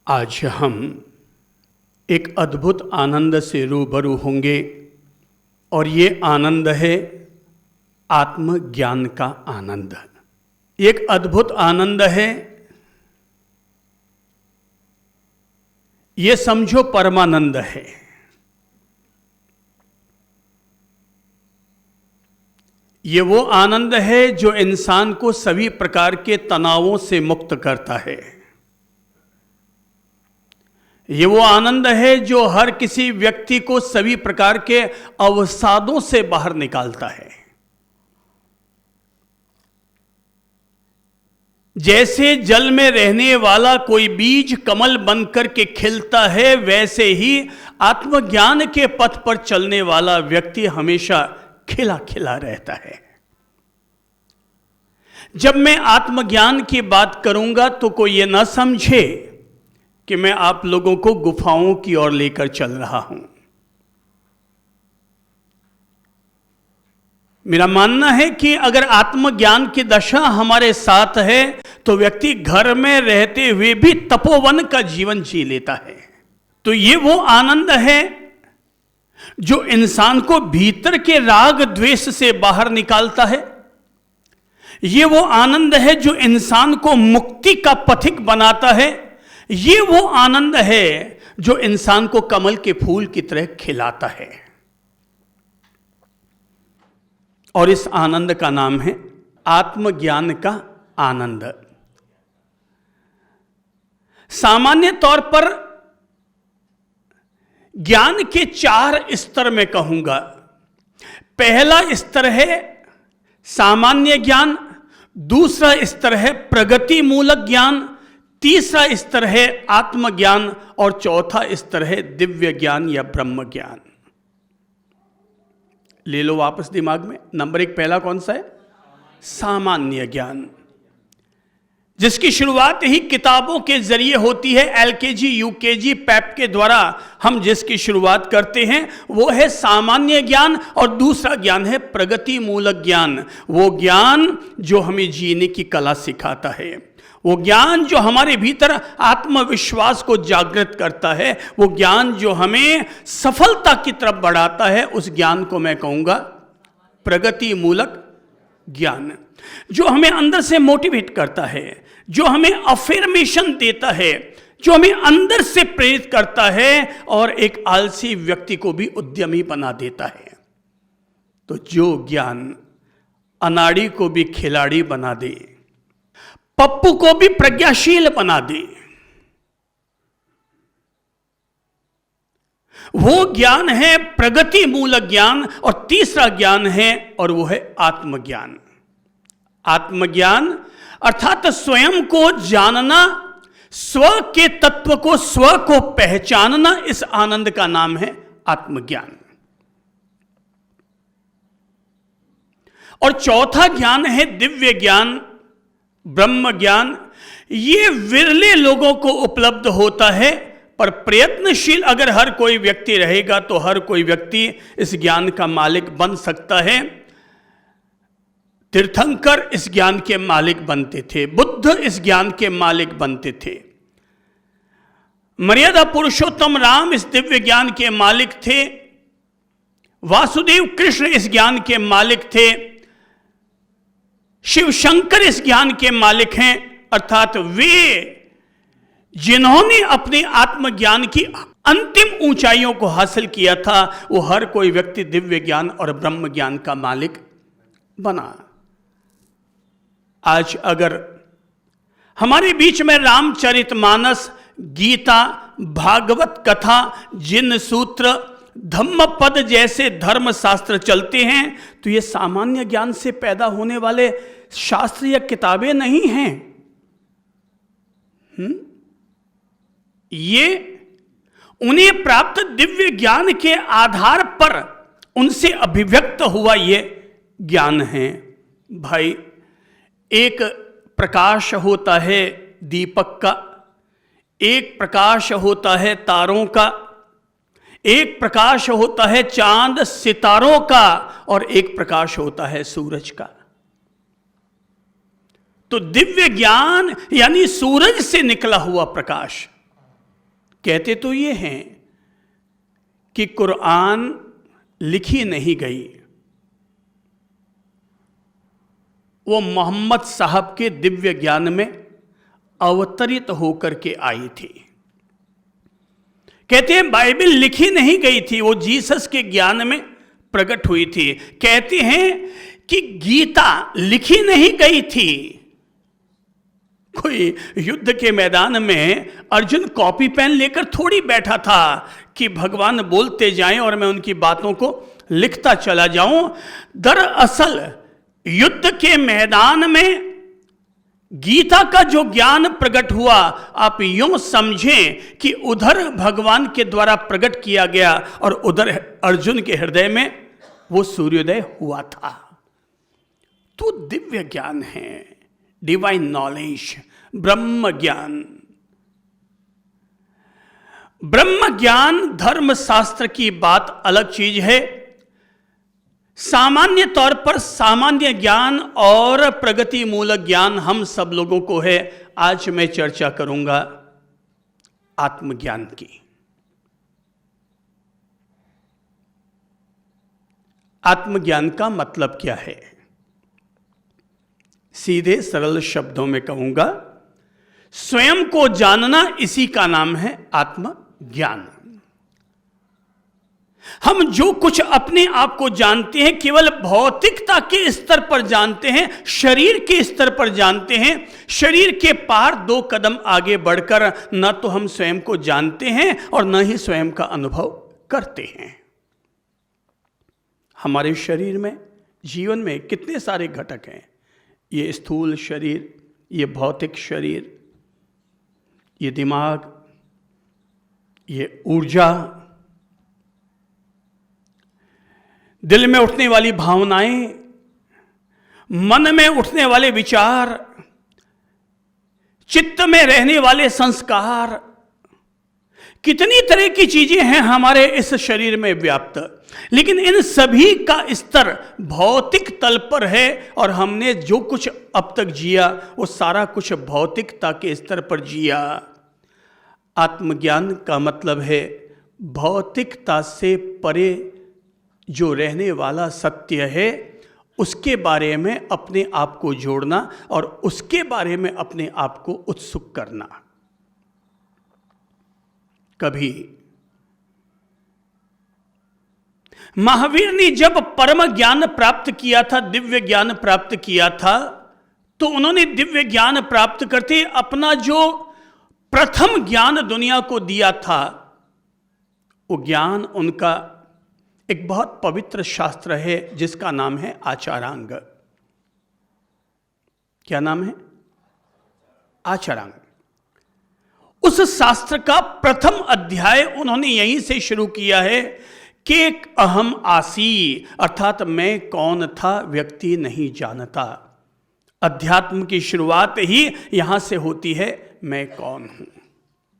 आज हम एक अद्भुत आनंद से रूबरू होंगे और ये आनंद है आत्मज्ञान का आनंद। एक अद्भुत आनंद है, ये समझो परमानंद है। ये वो आनंद है जो इंसान को सभी प्रकार के तनावों से मुक्त करता है। ये वो आनंद है जो हर किसी व्यक्ति को सभी प्रकार के अवसादों से बाहर निकालता है। जैसे जल में रहने वाला कोई बीज कमल बनकर के खिलता है, वैसे ही आत्मज्ञान के पथ पर चलने वाला व्यक्ति हमेशा खिला खिला रहता है। जब मैं आत्मज्ञान की बात करूंगा तो कोई ये ना समझे कि मैं आप लोगों को गुफाओं की ओर लेकर चल रहा हूं। मेरा मानना है कि अगर आत्मज्ञान की दशा हमारे साथ है तो व्यक्ति घर में रहते हुए भी तपोवन का जीवन जी लेता है। तो ये वो आनंद है जो इंसान को भीतर के राग द्वेष से बाहर निकालता है। ये वो आनंद है जो इंसान को मुक्ति का पथिक बनाता है। ये वो आनंद है जो इंसान को कमल के फूल की तरह खिलाता है। और इस आनंद का नाम है आत्मज्ञान का आनंद। सामान्य तौर पर ज्ञान के 4 स्तर में कहूंगा। पहला स्तर है सामान्य ज्ञान, दूसरा स्तर है प्रगति मूलक ज्ञान, तीसरा स्तर है आत्मज्ञान और चौथा स्तर है दिव्य ज्ञान या ब्रह्म ज्ञान। ले लो वापस दिमाग में। नंबर 1 पहला कौन सा है? सामान्य ज्ञान, जिसकी शुरुआत ही किताबों के जरिए होती है। एलकेजी, यूकेजी, पैप के द्वारा हम जिसकी शुरुआत करते हैं वो है सामान्य ज्ञान। और दूसरा ज्ञान है प्रगति मूलक ज्ञान, वो ज्ञान जो हमें जीने की कला सिखाता है, वो ज्ञान जो हमारे भीतर आत्मविश्वास को जागृत करता है, वो ज्ञान जो हमें सफलता की तरफ बढ़ाता है। उस ज्ञान को मैं कहूंगा प्रगति मूलक ज्ञान, जो हमें अंदर से मोटिवेट करता है, जो हमें अफर्मेशन देता है, जो हमें अंदर से प्रेरित करता है और एक आलसी व्यक्ति को भी उद्यमी बना देता है। तो जो ज्ञान अनाड़ी को भी खिलाड़ी बना दे, पप्पू को भी प्रज्ञाशील बना दे, वो ज्ञान है प्रगति मूलक ज्ञान। और तीसरा ज्ञान है और वो है आत्मज्ञान। आत्मज्ञान अर्थात स्वयं को जानना, स्व के तत्व को, स्व को पहचानना, इस आनंद का नाम है आत्मज्ञान। और चौथा ज्ञान है दिव्य ज्ञान, ब्रह्म ज्ञान। ये विरले लोगों को उपलब्ध होता है, पर प्रयत्नशील अगर हर कोई व्यक्ति रहेगा तो हर कोई व्यक्ति इस ज्ञान का मालिक बन सकता है। तीर्थंकर इस ज्ञान के मालिक बनते थे, बुद्ध इस ज्ञान के मालिक बनते थे, मर्यादा पुरुषोत्तम राम इस दिव्य ज्ञान के मालिक थे, वासुदेव कृष्ण इस ज्ञान के मालिक थे, शिव शंकर इस ज्ञान के मालिक हैं। अर्थात वे जिन्होंने अपने आत्मज्ञान की अंतिम ऊंचाइयों को हासिल किया था, वो हर कोई व्यक्ति दिव्य ज्ञान और ब्रह्म ज्ञान का मालिक बना। आज अगर हमारे बीच में रामचरितमानस, गीता, भागवत कथा, जिन सूत्र, धम्मपद जैसे धर्म शास्त्र चलते हैं तो ये सामान्य ज्ञान से पैदा होने वाले शास्त्र या किताबें नहीं हैं। ये उन्हें प्राप्त दिव्य ज्ञान के आधार पर उनसे अभिव्यक्त हुआ ये ज्ञान है। भाई, एक प्रकाश होता है दीपक का, एक प्रकाश होता है तारों का, एक प्रकाश होता है चांद सितारों का, और एक प्रकाश होता है सूरज का। तो दिव्य ज्ञान यानी सूरज से निकला हुआ प्रकाश, कहते तो ये हैं कि कुरान लिखी नहीं गई, वो मोहम्मद साहब के दिव्य ज्ञान में अवतरित होकर के आई थी। कहते हैं बाइबल लिखी नहीं गई थी, वो जीसस के ज्ञान में प्रकट हुई थी। कहते हैं कि गीता लिखी नहीं गई थी। कोई युद्ध के मैदान में अर्जुन कॉपी पेन लेकर थोड़ी बैठा था कि भगवान बोलते जाएं और मैं उनकी बातों को लिखता चला जाऊं। दरअसल युद्ध के मैदान में गीता का जो ज्ञान प्रकट हुआ, आप यूं समझें कि उधर भगवान के द्वारा प्रकट किया गया और उधर अर्जुन के हृदय में वो सूर्योदय हुआ था। तो दिव्य ज्ञान है, डिवाइन नॉलेज, ब्रह्म ज्ञान। ब्रह्म ज्ञान धर्म शास्त्र की बात अलग चीज है। सामान्य तौर पर सामान्य ज्ञान और प्रगति मूलक ज्ञान हम सब लोगों को है। आज मैं चर्चा करूंगा आत्मज्ञान की। आत्मज्ञान का मतलब क्या है? सीधे सरल शब्दों में कहूंगा, स्वयं को जानना, इसी का नाम है आत्मज्ञान। हम जो कुछ अपने आप को जानते हैं केवल भौतिकता के स्तर पर जानते हैं, शरीर के स्तर पर जानते हैं। शरीर के पार 2 कदम आगे बढ़कर न तो हम स्वयं को जानते हैं और न ही स्वयं का अनुभव करते हैं। हमारे शरीर में, जीवन में कितने सारे घटक हैं। ये स्थूल शरीर, ये भौतिक शरीर, ये दिमाग, ये ऊर्जा, दिल में उठने वाली भावनाएं, मन में उठने वाले विचार, चित्त में रहने वाले संस्कार, कितनी तरह की चीजें हैं हमारे इस शरीर में व्याप्त। लेकिन इन सभी का स्तर भौतिक तल पर है और हमने जो कुछ अब तक जिया वो सारा कुछ भौतिकता के स्तर पर जिया। आत्मज्ञान का मतलब है भौतिकता से परे जो रहने वाला सत्य है उसके बारे में अपने आप को जोड़ना और उसके बारे में अपने आप को उत्सुक करना। कभी महावीर ने जब परम ज्ञान प्राप्त किया था, दिव्य ज्ञान प्राप्त किया था, तो उन्होंने दिव्य ज्ञान प्राप्त करते अपना जो प्रथम ज्ञान दुनिया को दिया था, वो ज्ञान उनका एक बहुत पवित्र शास्त्र है जिसका नाम है आचारांग। क्या नाम है? आचारांग। उस शास्त्र का प्रथम अध्याय उन्होंने यहीं से शुरू किया है कि अहम आसी, अर्थात मैं कौन था व्यक्ति नहीं जानता। अध्यात्म की शुरुआत ही यहां से होती है, मैं कौन हूं।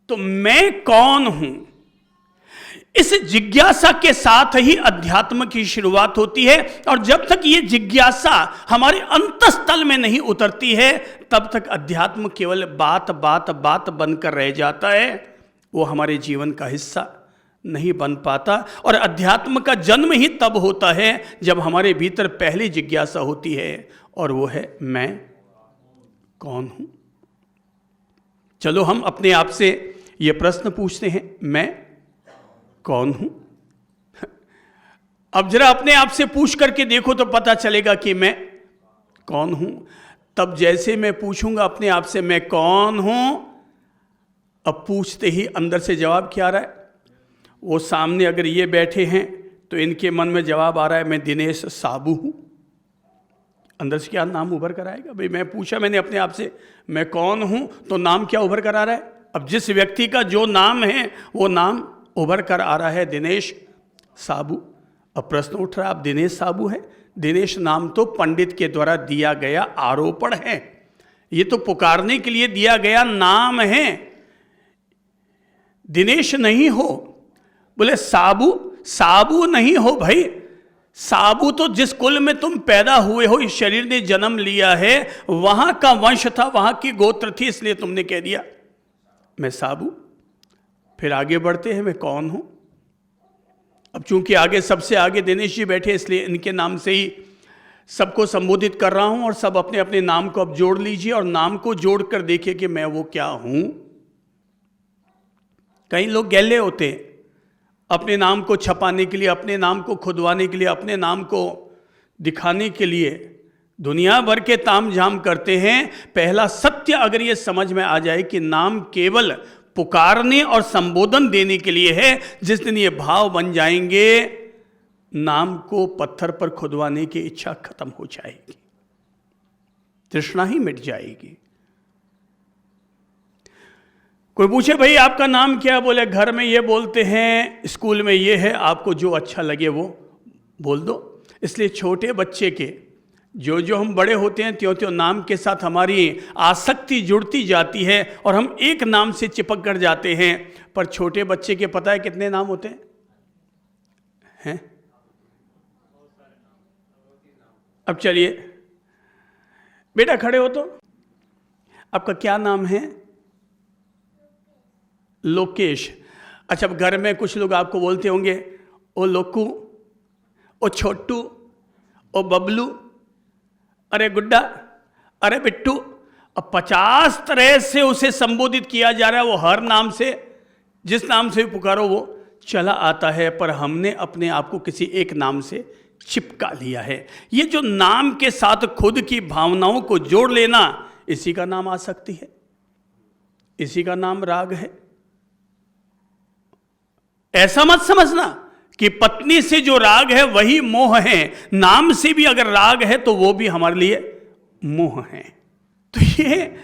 तो मैं कौन हूं, इस जिज्ञासा के साथ ही अध्यात्म की शुरुआत होती है। और जब तक ये जिज्ञासा हमारे अंतस्तल में नहीं उतरती है तब तक अध्यात्म केवल बात बात बात बनकर रह जाता है, वो हमारे जीवन का हिस्सा नहीं बन पाता। और अध्यात्म का जन्म ही तब होता है जब हमारे भीतर पहली जिज्ञासा होती है और वो है मैं कौन हूं। चलो हम अपने आप से ये प्रश्न पूछते हैं, मैं कौन हूं? अब जरा अपने आप से पूछ करके देखो तो पता चलेगा कि मैं कौन हूं। तब जैसे मैं पूछूंगा अपने आप से मैं कौन हूं, अब पूछते ही अंदर से जवाब क्या आ रहा है? वो सामने अगर ये बैठे हैं तो इनके मन में जवाब आ रहा है मैं दिनेश साबू हूं। अंदर से क्या नाम उभर कर आएगा? भाई मैं पूछा मैंने अपने आप से मैं कौन हूं, तो नाम क्या उभर कर आ रहा है? अब जिस व्यक्ति का जो नाम है वो नाम उभर कर आ रहा है दिनेश साबू। अब प्रश्न उठ रहा है, आप दिनेश साबू हैं? दिनेश नाम तो पंडित के द्वारा दिया गया आरोपण है, ये तो पुकारने के लिए दिया गया नाम है। दिनेश नहीं हो, बोले साबू, साबू नहीं हो भाई। साबू तो जिस कुल में तुम पैदा हुए हो, इस शरीर ने जन्म लिया है, वहां का वंश था, वहां की गोत्र थी, इसलिए तुमने कह दिया मैं साबू। फिर आगे बढ़ते हैं, मैं कौन हूं। अब चूंकि आगे सबसे आगे दिनेश जी बैठे, इसलिए इनके नाम से ही सबको संबोधित कर रहा हूं, और सब अपने अपने नाम को अब जोड़ लीजिए और नाम को जोड़कर देखिए कि मैं वो क्या हूं। कई लोग गैले होते हैं अपने नाम को छपाने के लिए, अपने नाम को खुदवाने के लिए, अपने नाम को दिखाने के लिए दुनिया भर के तामझाम करते हैं। पहला सत्य अगर ये समझ में आ जाए कि नाम केवल पुकारने और संबोधन देने के लिए है, जिस दिन ये भाव बन जाएंगे, नाम को पत्थर पर खुदवाने की इच्छा खत्म हो जाएगी, तृष्णा ही मिट जाएगी। कोई पूछे भाई आपका नाम क्या, बोले घर में ये बोलते हैं, स्कूल में ये है, आपको जो अच्छा लगे वो बोल दो। इसलिए छोटे बच्चे के जो जो हम बड़े होते हैं त्यों त्यों नाम के साथ हमारी आसक्ति जुड़ती जाती है और हम एक नाम से चिपक कर जाते हैं। पर छोटे बच्चे के पता है कितने नाम होते हैं? अब चलिए बेटा खड़े हो, तो आपका क्या नाम है? लोकेश। अच्छा, अब घर में कुछ लोग आपको बोलते होंगे, ओ लोकू, ओ छोटू, ओ बबलू, अरे गुड्डा, अरे बिट्टू। अब 50 तरह से उसे संबोधित किया जा रहा है, वो हर नाम से, जिस नाम से पुकारो वो चला आता है, पर हमने अपने आप को किसी एक नाम से चिपका लिया है। ये जो नाम के साथ खुद की भावनाओं को जोड़ लेना, इसी का नाम आसक्ति है, इसी का नाम राग है। ऐसा मत समझना कि पत्नी से जो राग है वही मोह है। नाम से भी अगर राग है तो वो भी हमारे लिए मोह है। तो ये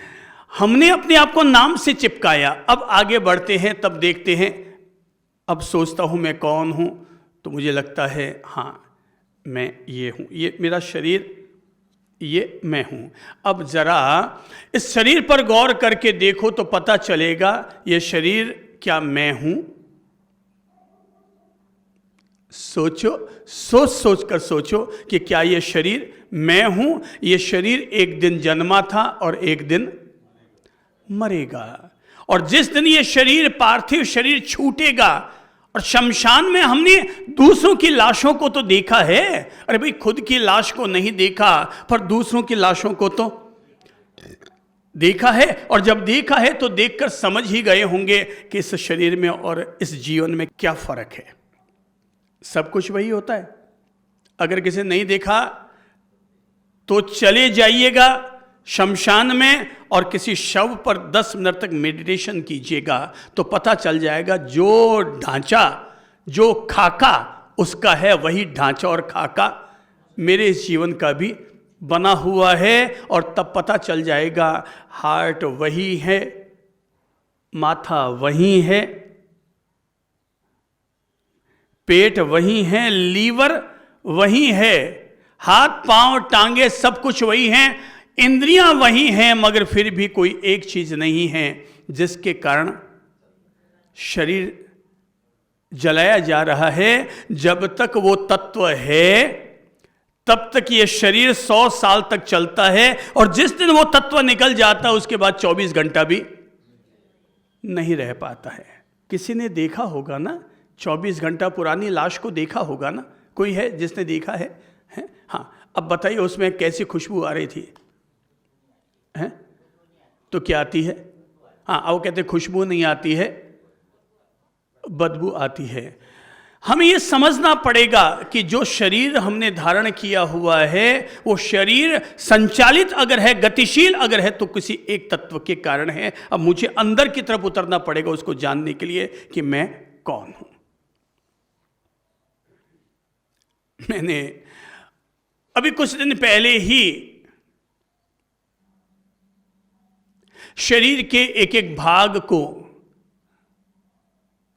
हमने अपने आप को नाम से चिपकाया। अब आगे बढ़ते हैं, तब देखते हैं। अब सोचता हूं मैं कौन हूं, तो मुझे लगता है हाँ मैं ये हूं, ये मेरा शरीर, ये मैं हूं। अब जरा इस शरीर पर गौर करके देखो तो पता चलेगा ये शरीर क्या मैं हूं। सोचो, सोच कर सोचो कि क्या ये शरीर मैं हूं। ये शरीर एक दिन जन्मा था और एक दिन मरेगा, और जिस दिन ये शरीर, पार्थिव शरीर छूटेगा, और शमशान में हमने दूसरों की लाशों को तो देखा है। अरे भाई, खुद की लाश को नहीं देखा, पर दूसरों की लाशों को तो देखा है। और जब देखा है तो देखकर समझ ही गए होंगे कि इस शरीर में और इस जीवन में क्या फर्क है। सब कुछ वही होता है। अगर किसी ने नहीं देखा तो चले जाइएगा शमशान में और किसी शव पर 10 मिनट तक मेडिटेशन कीजिएगा, तो पता चल जाएगा जो ढांचा, जो खाका उसका है, वही ढांचा और खाका मेरे इस जीवन का भी बना हुआ है। और तब पता चल जाएगा हार्ट वही है, माथा वही है, पेट वही है, लीवर वही है, हाथ पांव टांगे सब कुछ वही हैं, इंद्रियां वही हैं, मगर फिर भी कोई एक चीज नहीं है जिसके कारण शरीर जलाया जा रहा है। जब तक वो तत्व है तब तक ये शरीर 100 साल तक चलता है, और जिस दिन वो तत्व निकल जाता है उसके बाद 24 घंटा भी नहीं रह पाता है। किसी ने देखा होगा ना, 24 घंटा पुरानी लाश को देखा होगा ना, कोई है जिसने देखा है? हाँ, अब बताइए उसमें कैसी खुशबू आ रही थी? हैं? तो क्या आती है? हाँ, वो कहते खुशबू नहीं आती है, बदबू आती है। हमें ये समझना पड़ेगा कि जो शरीर हमने धारण किया हुआ है, वो शरीर संचालित अगर है, गतिशील अगर है, तो किसी एक तत्व के कारण है। अब मुझे अंदर की तरफ उतरना पड़ेगा उसको जानने के लिए कि मैं कौन हूं। मैंने अभी कुछ दिन पहले ही शरीर के एक एक भाग को,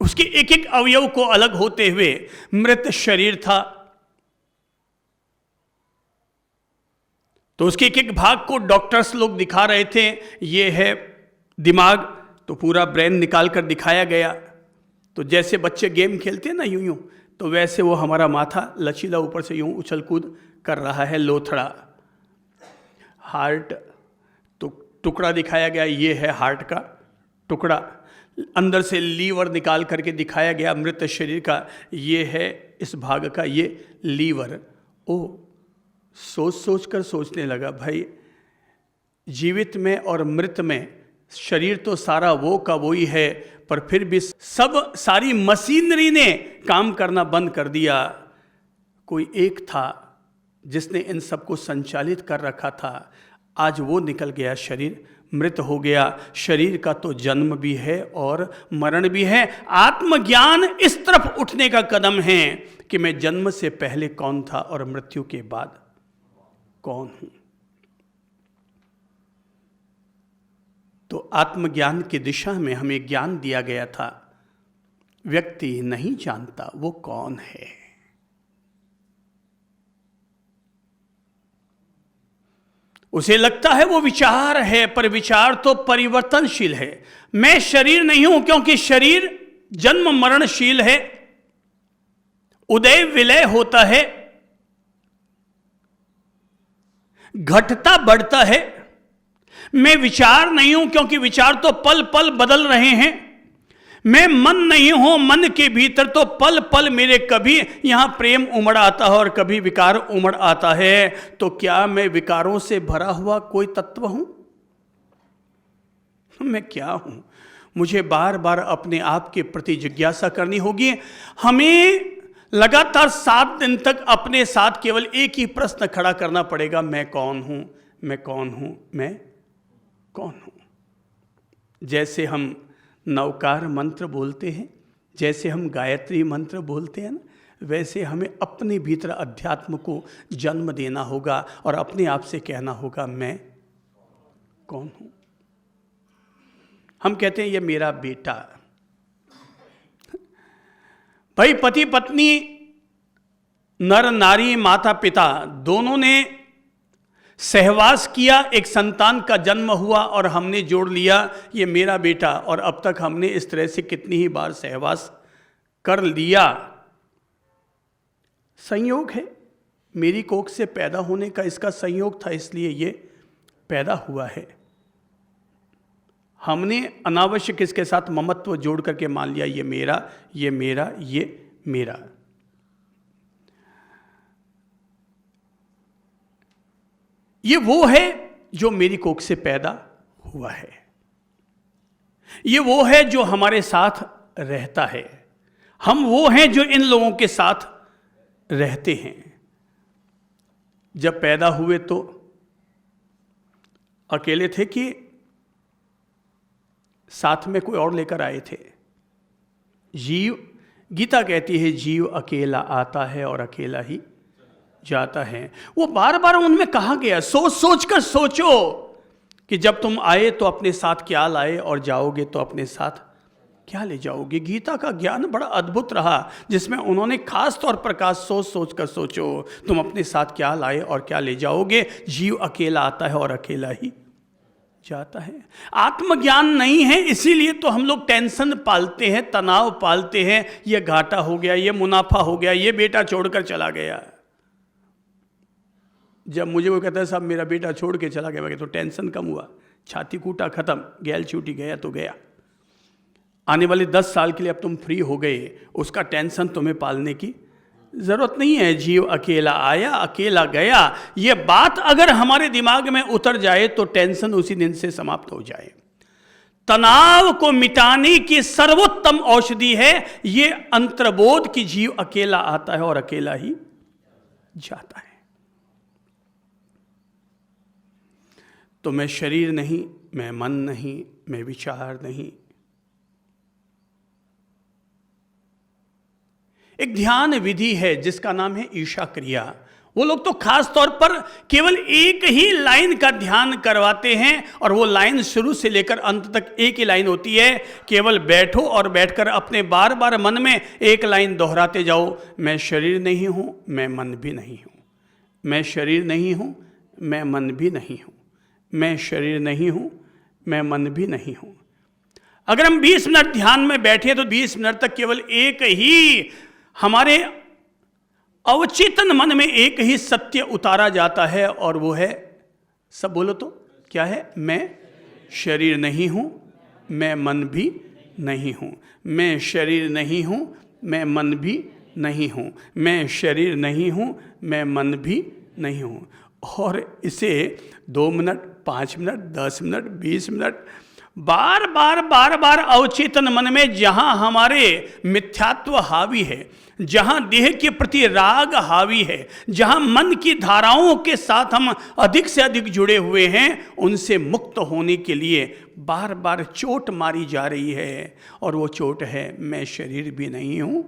उसके एक एक अवयव को अलग होते हुए, मृत शरीर था तो उसके एक एक भाग को डॉक्टर्स लोग दिखा रहे थे। ये है दिमाग, तो पूरा ब्रेन निकाल कर दिखाया गया। तो जैसे बच्चे गेम खेलते हैं ना यूं यूं, तो वैसे वो हमारा माथा लचीला ऊपर से यूं उछल कूद कर रहा है, लोथड़ा। हार्ट तो टुकड़ा दिखाया गया, ये है हार्ट का टुकड़ा। अंदर से लीवर निकाल करके दिखाया गया मृत शरीर का, ये है इस भाग का ये लीवर। ओ सोच सोच कर सोचने लगा, भाई जीवित में और मृत में शरीर तो सारा वो का वो ही है, पर फिर भी सब सारी मशीनरी ने काम करना बंद कर दिया। कोई एक था जिसने इन सबको संचालित कर रखा था, आज वो निकल गया, शरीर मृत हो गया। शरीर का तो जन्म भी है और मरण भी है। आत्मज्ञान इस तरफ उठने का कदम है कि मैं जन्म से पहले कौन था और मृत्यु के बाद कौन हूं। तो आत्मज्ञान की दिशा में हमें ज्ञान दिया गया था, व्यक्ति नहीं जानता वो कौन है। उसे लगता है वो विचार है, पर विचार तो परिवर्तनशील है। मैं शरीर नहीं हूं क्योंकि शरीर जन्म मरणशील है, उदय विलय होता है, घटता बढ़ता है। मैं विचार नहीं हूं क्योंकि विचार तो पल पल बदल रहे हैं। मैं मन नहीं हूं, मन के भीतर तो पल पल मेरे कभी यहां प्रेम उमड़ आता है और कभी विकार उमड़ आता है। तो क्या मैं विकारों से भरा हुआ कोई तत्व हूं? मैं क्या हूं? मुझे बार बार अपने आप के प्रति जिज्ञासा करनी होगी। हमें लगातार 7 दिन तक अपने साथ केवल एक ही प्रश्न खड़ा करना पड़ेगा, मैं कौन हूं, मैं कौन हूं, मैं कौन हूं। जैसे हम नवकार मंत्र बोलते हैं, जैसे हम गायत्री मंत्र बोलते हैं ना, वैसे हमें अपने भीतर अध्यात्म को जन्म देना होगा और अपने आप से कहना होगा, मैं कौन हूं। हम कहते हैं ये मेरा बेटा। भाई पति पत्नी, नर नारी, माता पिता दोनों ने सहवास किया, एक संतान का जन्म हुआ और हमने जोड़ लिया ये मेरा बेटा। और अब तक हमने इस तरह से कितनी ही बार सहवास कर लिया। संयोग है, मेरी कोख से पैदा होने का इसका संयोग था, इसलिए ये पैदा हुआ है। हमने अनावश्यक इसके साथ ममत्व जोड़ करके मान लिया ये मेरा, ये मेरा, ये मेरा। ये वो है जो मेरी कोख से पैदा हुआ है, ये वो है जो हमारे साथ रहता है, हम वो हैं जो इन लोगों के साथ रहते हैं। जब पैदा हुए तो अकेले थे कि साथ में कोई और लेकर आए थे? जीव, गीता कहती है जीव अकेला आता है और अकेला ही जाता है। वो बार बार उनमें कहा गया, सोच सोच कर सोचो कि जब तुम आए तो अपने साथ क्या लाए और जाओगे तो अपने साथ क्या ले जाओगे। गीता का ज्ञान बड़ा अद्भुत रहा, जिसमें उन्होंने खास तौर पर कहा, सोच सोच कर सोचो तुम अपने साथ क्या लाए और क्या ले जाओगे। जीव अकेला आता है और अकेला ही जाता है। आत्मज्ञान नहीं है, इसीलिए तो हम लोग टेंशन पालते हैं, तनाव पालते हैं। ये घाटा हो गया, ये मुनाफा हो गया, ये बेटा छोड़कर चला गया। जब मुझे वो कहता है साहब मेरा बेटा छोड़ के चला गया, तो टेंशन कम हुआ, छाती कूटा खत्म, गैल छूटी, गया तो गया। आने वाले 10 साल के लिए अब तुम फ्री हो गए, उसका टेंशन तुम्हें पालने की जरूरत नहीं है। जीव अकेला आया अकेला गया, ये बात अगर हमारे दिमाग में उतर जाए तो टेंशन उसी दिन से समाप्त हो जाए। तनाव को मिटाने की सर्वोत्तम औषधि है ये अंतर्बोध कि जीव अकेला आता है और अकेला ही जाता है। तो मैं शरीर नहीं, मैं मन नहीं, मैं विचार नहीं। एक ध्यान विधि है जिसका नाम है ईशा क्रिया। वो लोग तो खास तौर पर केवल एक ही लाइन का ध्यान करवाते हैं और वो लाइन शुरू से लेकर अंत तक एक ही लाइन होती है। केवल बैठो और बैठकर अपने बार बार मन में एक लाइन दोहराते जाओ, मैं शरीर नहीं हूं, मैं मन भी नहीं हूं, मैं शरीर नहीं हूं, मैं मन भी नहीं हूं, मैं शरीर नहीं हूं, मैं मन भी नहीं हूं। अगर हम 20 मिनट ध्यान में बैठे तो 20 मिनट तक केवल एक ही हमारे अवचेतन मन में एक ही सत्य उतारा जाता है और वो है, सब बोलो तो क्या है, मैं शरीर नहीं हूं, मैं मन भी नहीं हूँ, मैं शरीर नहीं हूँ, मैं मन भी नहीं हूँ, मैं शरीर नहीं हूँ, मैं मन भी नहीं हूँ। और इसे 2 मिनट, 5 मिनट, 10 मिनट, 20 मिनट बार बार अवचेतन मन में, जहाँ हमारे मिथ्यात्व हावी है, जहाँ देह के प्रति राग हावी है, जहाँ मन की धाराओं के साथ हम अधिक से अधिक जुड़े हुए हैं, उनसे मुक्त होने के लिए बार बार चोट मारी जा रही है। और वो चोट है, मैं शरीर भी नहीं हूँ,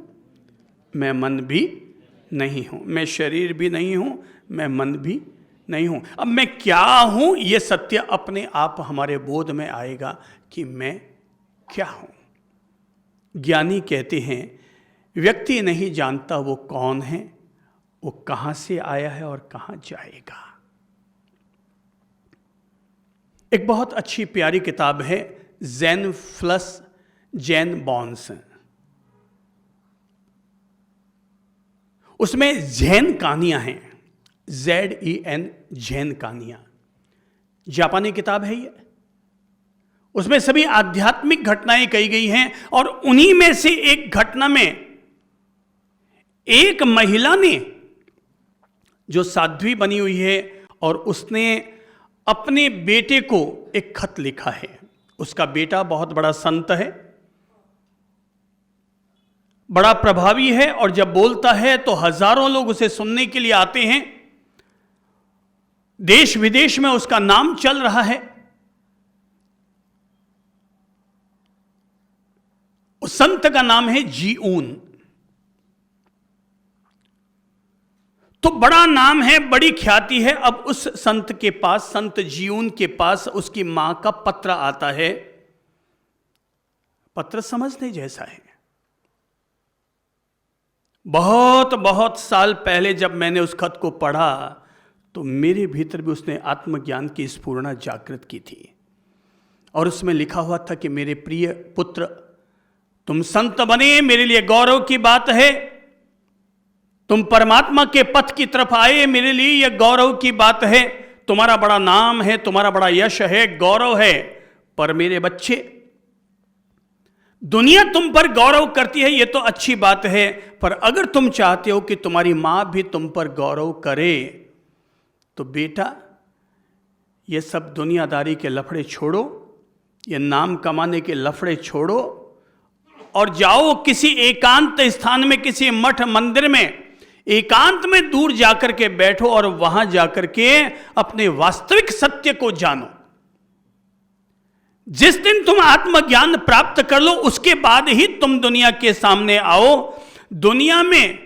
मैं मन भी नहीं हूँ, मैं शरीर भी नहीं हूँ, मैं मन भी नहीं हूँ। अब मैं क्या हूँ, ये सत्य अपने आप हमारे बोध में आएगा कि मैं क्या हूँ। ज्ञानी कहते हैं, व्यक्ति नहीं जानता वो कौन है, वो कहाँ से आया है और कहाँ जाएगा। एक बहुत अच्छी प्यारी किताब है ज़ेन प्लस जैन बॉन्स, उसमें जैन कहानियां हैं, ZEN जैन कहानियां, जापानी किताब है ये। उसमें सभी आध्यात्मिक घटनाएं कही गई हैं, और उन्हीं में से एक घटना में एक महिला ने, जो साध्वी बनी हुई है, और उसने अपने बेटे को एक खत लिखा है। उसका बेटा बहुत बड़ा संत है, बड़ा प्रभावी है, और जब बोलता है तो हजारों लोग उसे सुनने के लिए आते हैं। देश विदेश में उसका नाम चल रहा है। उस संत का नाम है जीऊन। तो बड़ा नाम है, बड़ी ख्याति है। अब उस संत के पास, संत जीऊन के पास, उसकी मां का पत्र आता है। पत्र समझने जैसा है। बहुत बहुत साल पहले जब मैंने उस खत को पढ़ा, तो मेरे भीतर भी उसने आत्मज्ञान की स्फुरना जागृत की थी। और उसमें लिखा हुआ था कि मेरे प्रिय पुत्र, तुम संत बने, मेरे लिए गौरव की बात है। तुम परमात्मा के पथ की तरफ आए, मेरे लिए यह गौरव की बात है। तुम्हारा बड़ा नाम है, तुम्हारा बड़ा यश है, गौरव है। पर मेरे बच्चे, दुनिया तुम पर गौरव करती है, यह तो अच्छी बात है, पर अगर तुम चाहते हो कि तुम्हारी मां भी तुम पर गौरव करे, तो बेटा ये सब दुनियादारी के लफड़े छोड़ो, ये नाम कमाने के लफड़े छोड़ो, और जाओ किसी एकांत स्थान में, किसी मठ मंदिर में एकांत में दूर जाकर के बैठो, और वहां जाकर के अपने वास्तविक सत्य को जानो। जिस दिन तुम आत्मज्ञान प्राप्त कर लो, उसके बाद ही तुम दुनिया के सामने आओ। दुनिया में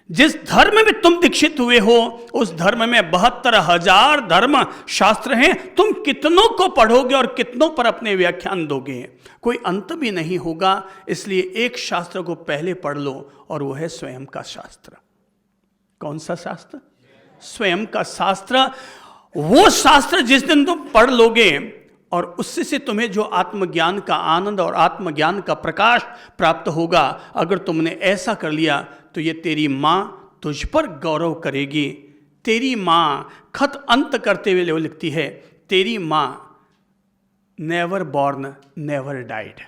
जिस धर्म में तुम दीक्षित हुए हो, उस धर्म में 72,000 धर्म शास्त्र हैं। तुम कितनों को पढ़ोगे और कितनों पर अपने व्याख्यान दोगे, कोई अंत भी नहीं होगा। इसलिए एक शास्त्र को पहले पढ़ लो, और वो है स्वयं का शास्त्र। कौन सा शास्त्र? स्वयं का शास्त्र। वो शास्त्र जिस दिन तुम पढ़ लोगे, और उससे से तुम्हें जो आत्मज्ञान का आनंद और आत्मज्ञान का प्रकाश प्राप्त होगा, अगर तुमने ऐसा कर लिया, तो ये तेरी मां तुझ पर गौरव करेगी। तेरी मां, खत अंत करते हुए वो लिखती है, तेरी मां never born never died.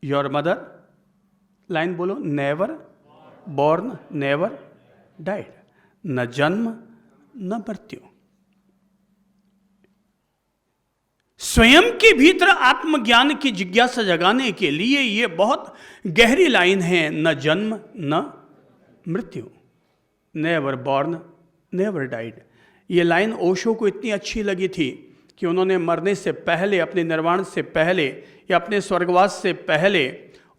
Your mother, line बोलो, नेवर बॉर्न नेवर डाइड। न जन्म न मृत्यु। स्वयं के भीतर आत्मज्ञान की जिज्ञासा जगाने के लिए ये बहुत गहरी लाइन है। न जन्म न मृत्यु, नेवर बॉर्न नेवर डाइड। ये लाइन ओशो को इतनी अच्छी लगी थी कि उन्होंने मरने से पहले, अपने निर्वाण से पहले या अपने स्वर्गवास से पहले,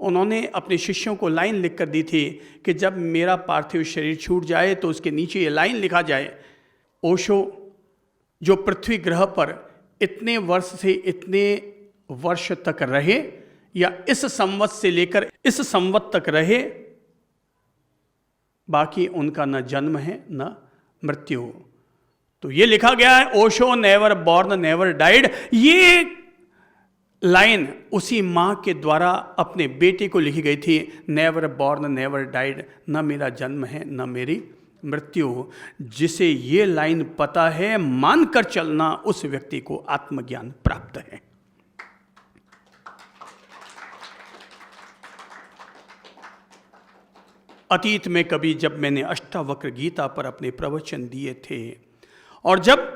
उन्होंने अपने शिष्यों को लाइन लिख कर दी थी कि जब मेरा पार्थिव शरीर छूट जाए तो उसके नीचे ये लाइन लिखा जाए। ओशो जो पृथ्वी ग्रह पर इतने वर्ष से इतने वर्ष तक रहे, या इस संवत से लेकर इस संवत तक रहे, बाकी उनका न जन्म है न मृत्यु। तो ये लिखा गया है, Osho never born never died. ये लाइन उसी मां के द्वारा अपने बेटे को लिखी गई थी, नेवर बॉर्न नेवर डाइड। न मेरा जन्म है न मेरी मृत्यु। जिसे ये लाइन पता है, मानकर चलना, उस व्यक्ति को आत्मज्ञान प्राप्त है। अतीत में कभी जब मैंने अष्टावक्र गीता पर अपने प्रवचन दिए थे और जब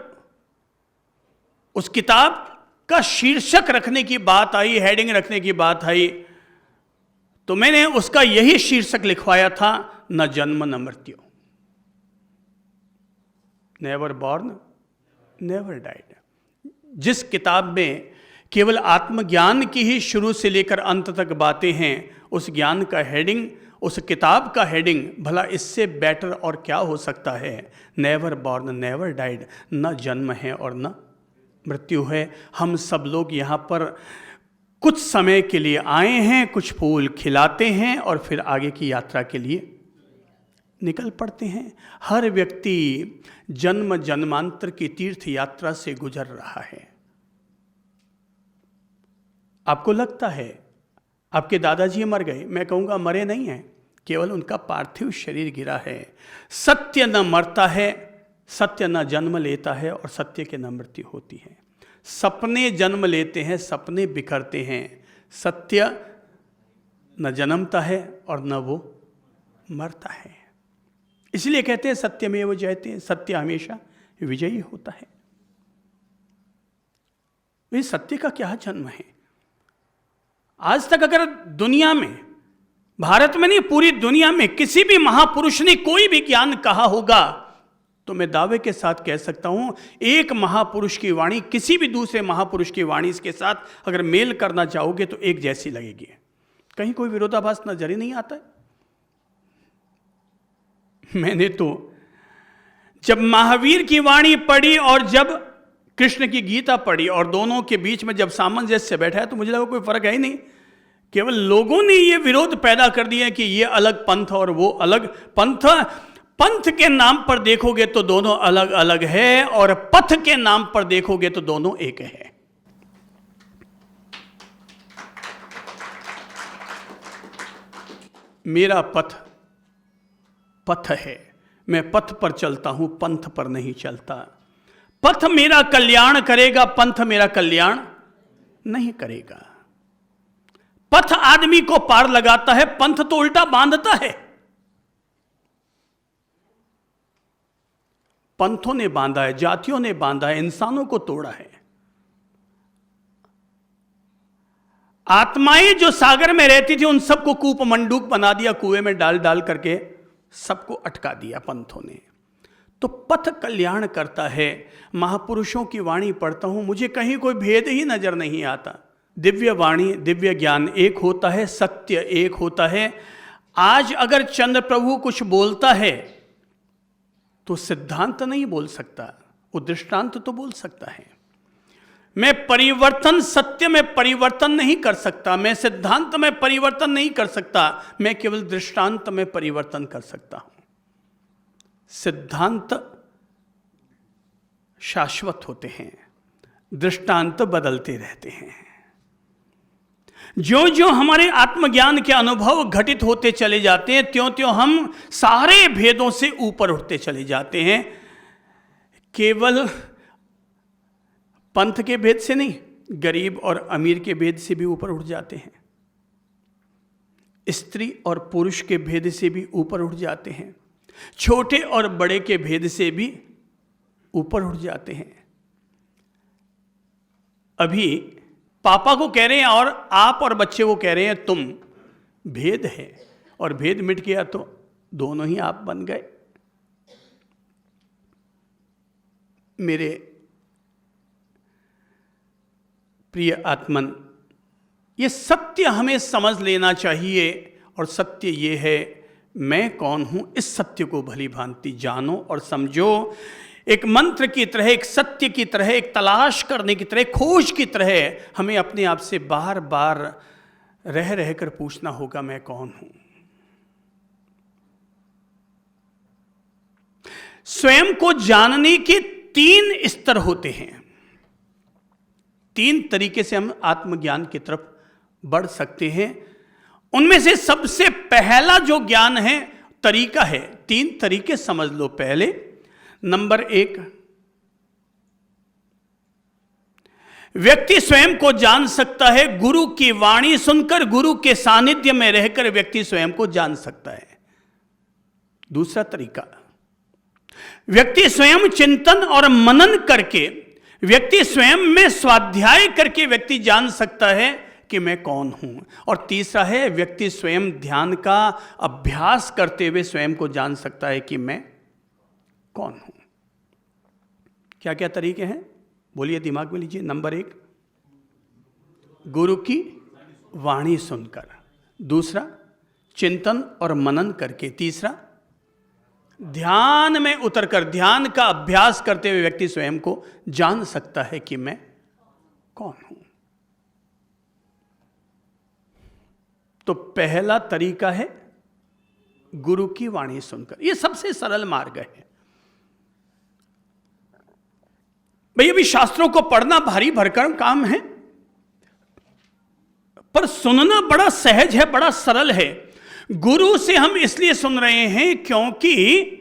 उस किताब का शीर्षक रखने की बात आई, हेडिंग रखने की बात आई, तो मैंने उसका यही शीर्षक लिखवाया था, न जन्म न मृत्यु, नेवर बॉर्न नेवर डाइड। जिस किताब में केवल आत्मज्ञान की ही शुरू से लेकर अंत तक बातें हैं, उस ज्ञान का हेडिंग, उस किताब का हेडिंग भला इससे बेटर और क्या हो सकता है? नेवर बॉर्न नेवर डाइड, न जन्म है और न मृत्यु है। हम सब लोग यहाँ पर कुछ समय के लिए आए हैं, कुछ फूल खिलाते हैं और फिर आगे की यात्रा के लिए निकल पड़ते हैं। हर व्यक्ति जन्म जन्मांतर की तीर्थ यात्रा से गुजर रहा है। आपको लगता है आपके दादाजी मर गए, मैं कहूंगा मरे नहीं हैं, केवल उनका पार्थिव शरीर गिरा है। सत्य न मरता है, सत्य न जन्म लेता है और सत्य के न मृत्यु होती है। सपने जन्म लेते हैं, सपने बिखरते हैं, सत्य न जन्मता है और न वो मरता है। इसलिए कहते हैं सत्यमेव जयते, सत्य हमेशा विजयी होता है। इस सत्य का क्या जन्म है? आज तक अगर दुनिया में, भारत में नहीं पूरी दुनिया में किसी भी महापुरुष ने कोई भी ज्ञान कहा होगा तो मैं दावे के साथ कह सकता हूं, एक महापुरुष की वाणी किसी भी दूसरे महापुरुष की वाणी के साथ अगर मेल करना चाहोगे तो एक जैसी लगेगी। कहीं कोई विरोधाभास नजर ही नहीं आता है। मैंने तो जब महावीर की वाणी पढ़ी और जब कृष्ण की गीता पढ़ी और दोनों के बीच में जब सामंजस्य बैठा है तो मुझे लगा कोई फर्क है ही नहीं। केवल लोगों ने ये विरोध पैदा कर दिया कि ये अलग पंथ और वो अलग पंथ। पंथ के नाम पर देखोगे तो दोनों अलग अलग है और पथ के नाम पर देखोगे तो दोनों एक है। मेरा पथ पथ है, मैं पथ पर चलता हूं, पंथ पर नहीं चलता। पथ मेरा कल्याण करेगा, पंथ मेरा कल्याण नहीं करेगा। पथ आदमी को पार लगाता है, पंथ तो उल्टा बांधता है। पंथों ने बांधा है, जातियों ने बांधा है, इंसानों को तोड़ा है। आत्माएं जो सागर में रहती थी उन सबको कूप मंडूक बना दिया, कुएं में डाल डाल करके सबको अटका दिया पंथों ने। तो पथ कल्याण करता है। महापुरुषों की वाणी पढ़ता हूं, मुझे कहीं कोई भेद ही नजर नहीं आता। दिव्य वाणी, दिव्य ज्ञान एक होता है, सत्य एक होता है। आज अगर चंद्र प्रभु कुछ बोलता है तो सिद्धांत नहीं बोल सकता, वो दृष्टांत तो बोल सकता है। मैं परिवर्तन, सत्य में परिवर्तन नहीं कर सकता, मैं सिद्धांत में परिवर्तन नहीं कर सकता, मैं केवल दृष्टांत में परिवर्तन कर सकता हूं। सिद्धांत शाश्वत होते हैं, दृष्टांत बदलते रहते हैं। जो जो हमारे आत्मज्ञान के अनुभव घटित होते चले जाते हैं, त्यों त्यों हम सारे भेदों से ऊपर उठते चले जाते हैं। केवल पंथ के भेद से नहीं, गरीब और अमीर के भेद से भी ऊपर उठ जाते हैं। स्त्री और पुरुष के भेद से भी ऊपर उठ जाते हैं। छोटे और बड़े के भेद से भी ऊपर उठ जाते हैं। अभी पापा को कह रहे हैं और आप, और बच्चे को कह रहे हैं तुम। भेद है और भेद मिट गया तो दोनों ही आप बन गए। मेरे प्रिय आत्मन, ये सत्य हमें समझ लेना चाहिए। और सत्य ये है, मैं कौन हूं, इस सत्य को भली भांति जानो और समझो। एक मंत्र की तरह, एक सत्य की तरह, एक तलाश करने की तरह, खोज की तरह हमें अपने आप से बार बार रह रह कर पूछना होगा, मैं कौन हूं। स्वयं को जानने के 3 स्तर होते हैं। 3 तरीके से हम आत्मज्ञान की तरफ बढ़ सकते हैं। उनमें से सबसे पहला जो ज्ञान है, तरीका है, 3 तरीके समझ लो। पहले नंबर 1, व्यक्ति स्वयं को जान सकता है। गुरु की वाणी सुनकर, गुरु के सानिध्य में रहकर व्यक्ति स्वयं को जान सकता है। दूसरा तरीका, व्यक्ति स्वयं चिंतन और मनन करके, व्यक्ति स्वयं में स्वाध्याय करके व्यक्ति जान सकता है कि मैं कौन हूं। और तीसरा है, व्यक्ति स्वयं ध्यान का अभ्यास करते हुए स्वयं को जान सकता है कि मैं कौन हूं। क्या क्या तरीके हैं बोलिए, दिमाग में लीजिए। नंबर 1, गुरु की वाणी सुनकर। दूसरा, चिंतन और मनन करके। तीसरा, ध्यान में उतरकर, ध्यान का अभ्यास करते हुए व्यक्ति स्वयं को जान सकता है कि मैं कौन हूं। तो पहला तरीका है गुरु की वाणी सुनकर। यह सबसे सरल मार्ग है। भैया भी शास्त्रों को पढ़ना भारी भरकम काम है, पर सुनना बड़ा सहज है, बड़ा सरल है। गुरु से हम इसलिए सुन रहे हैं क्योंकि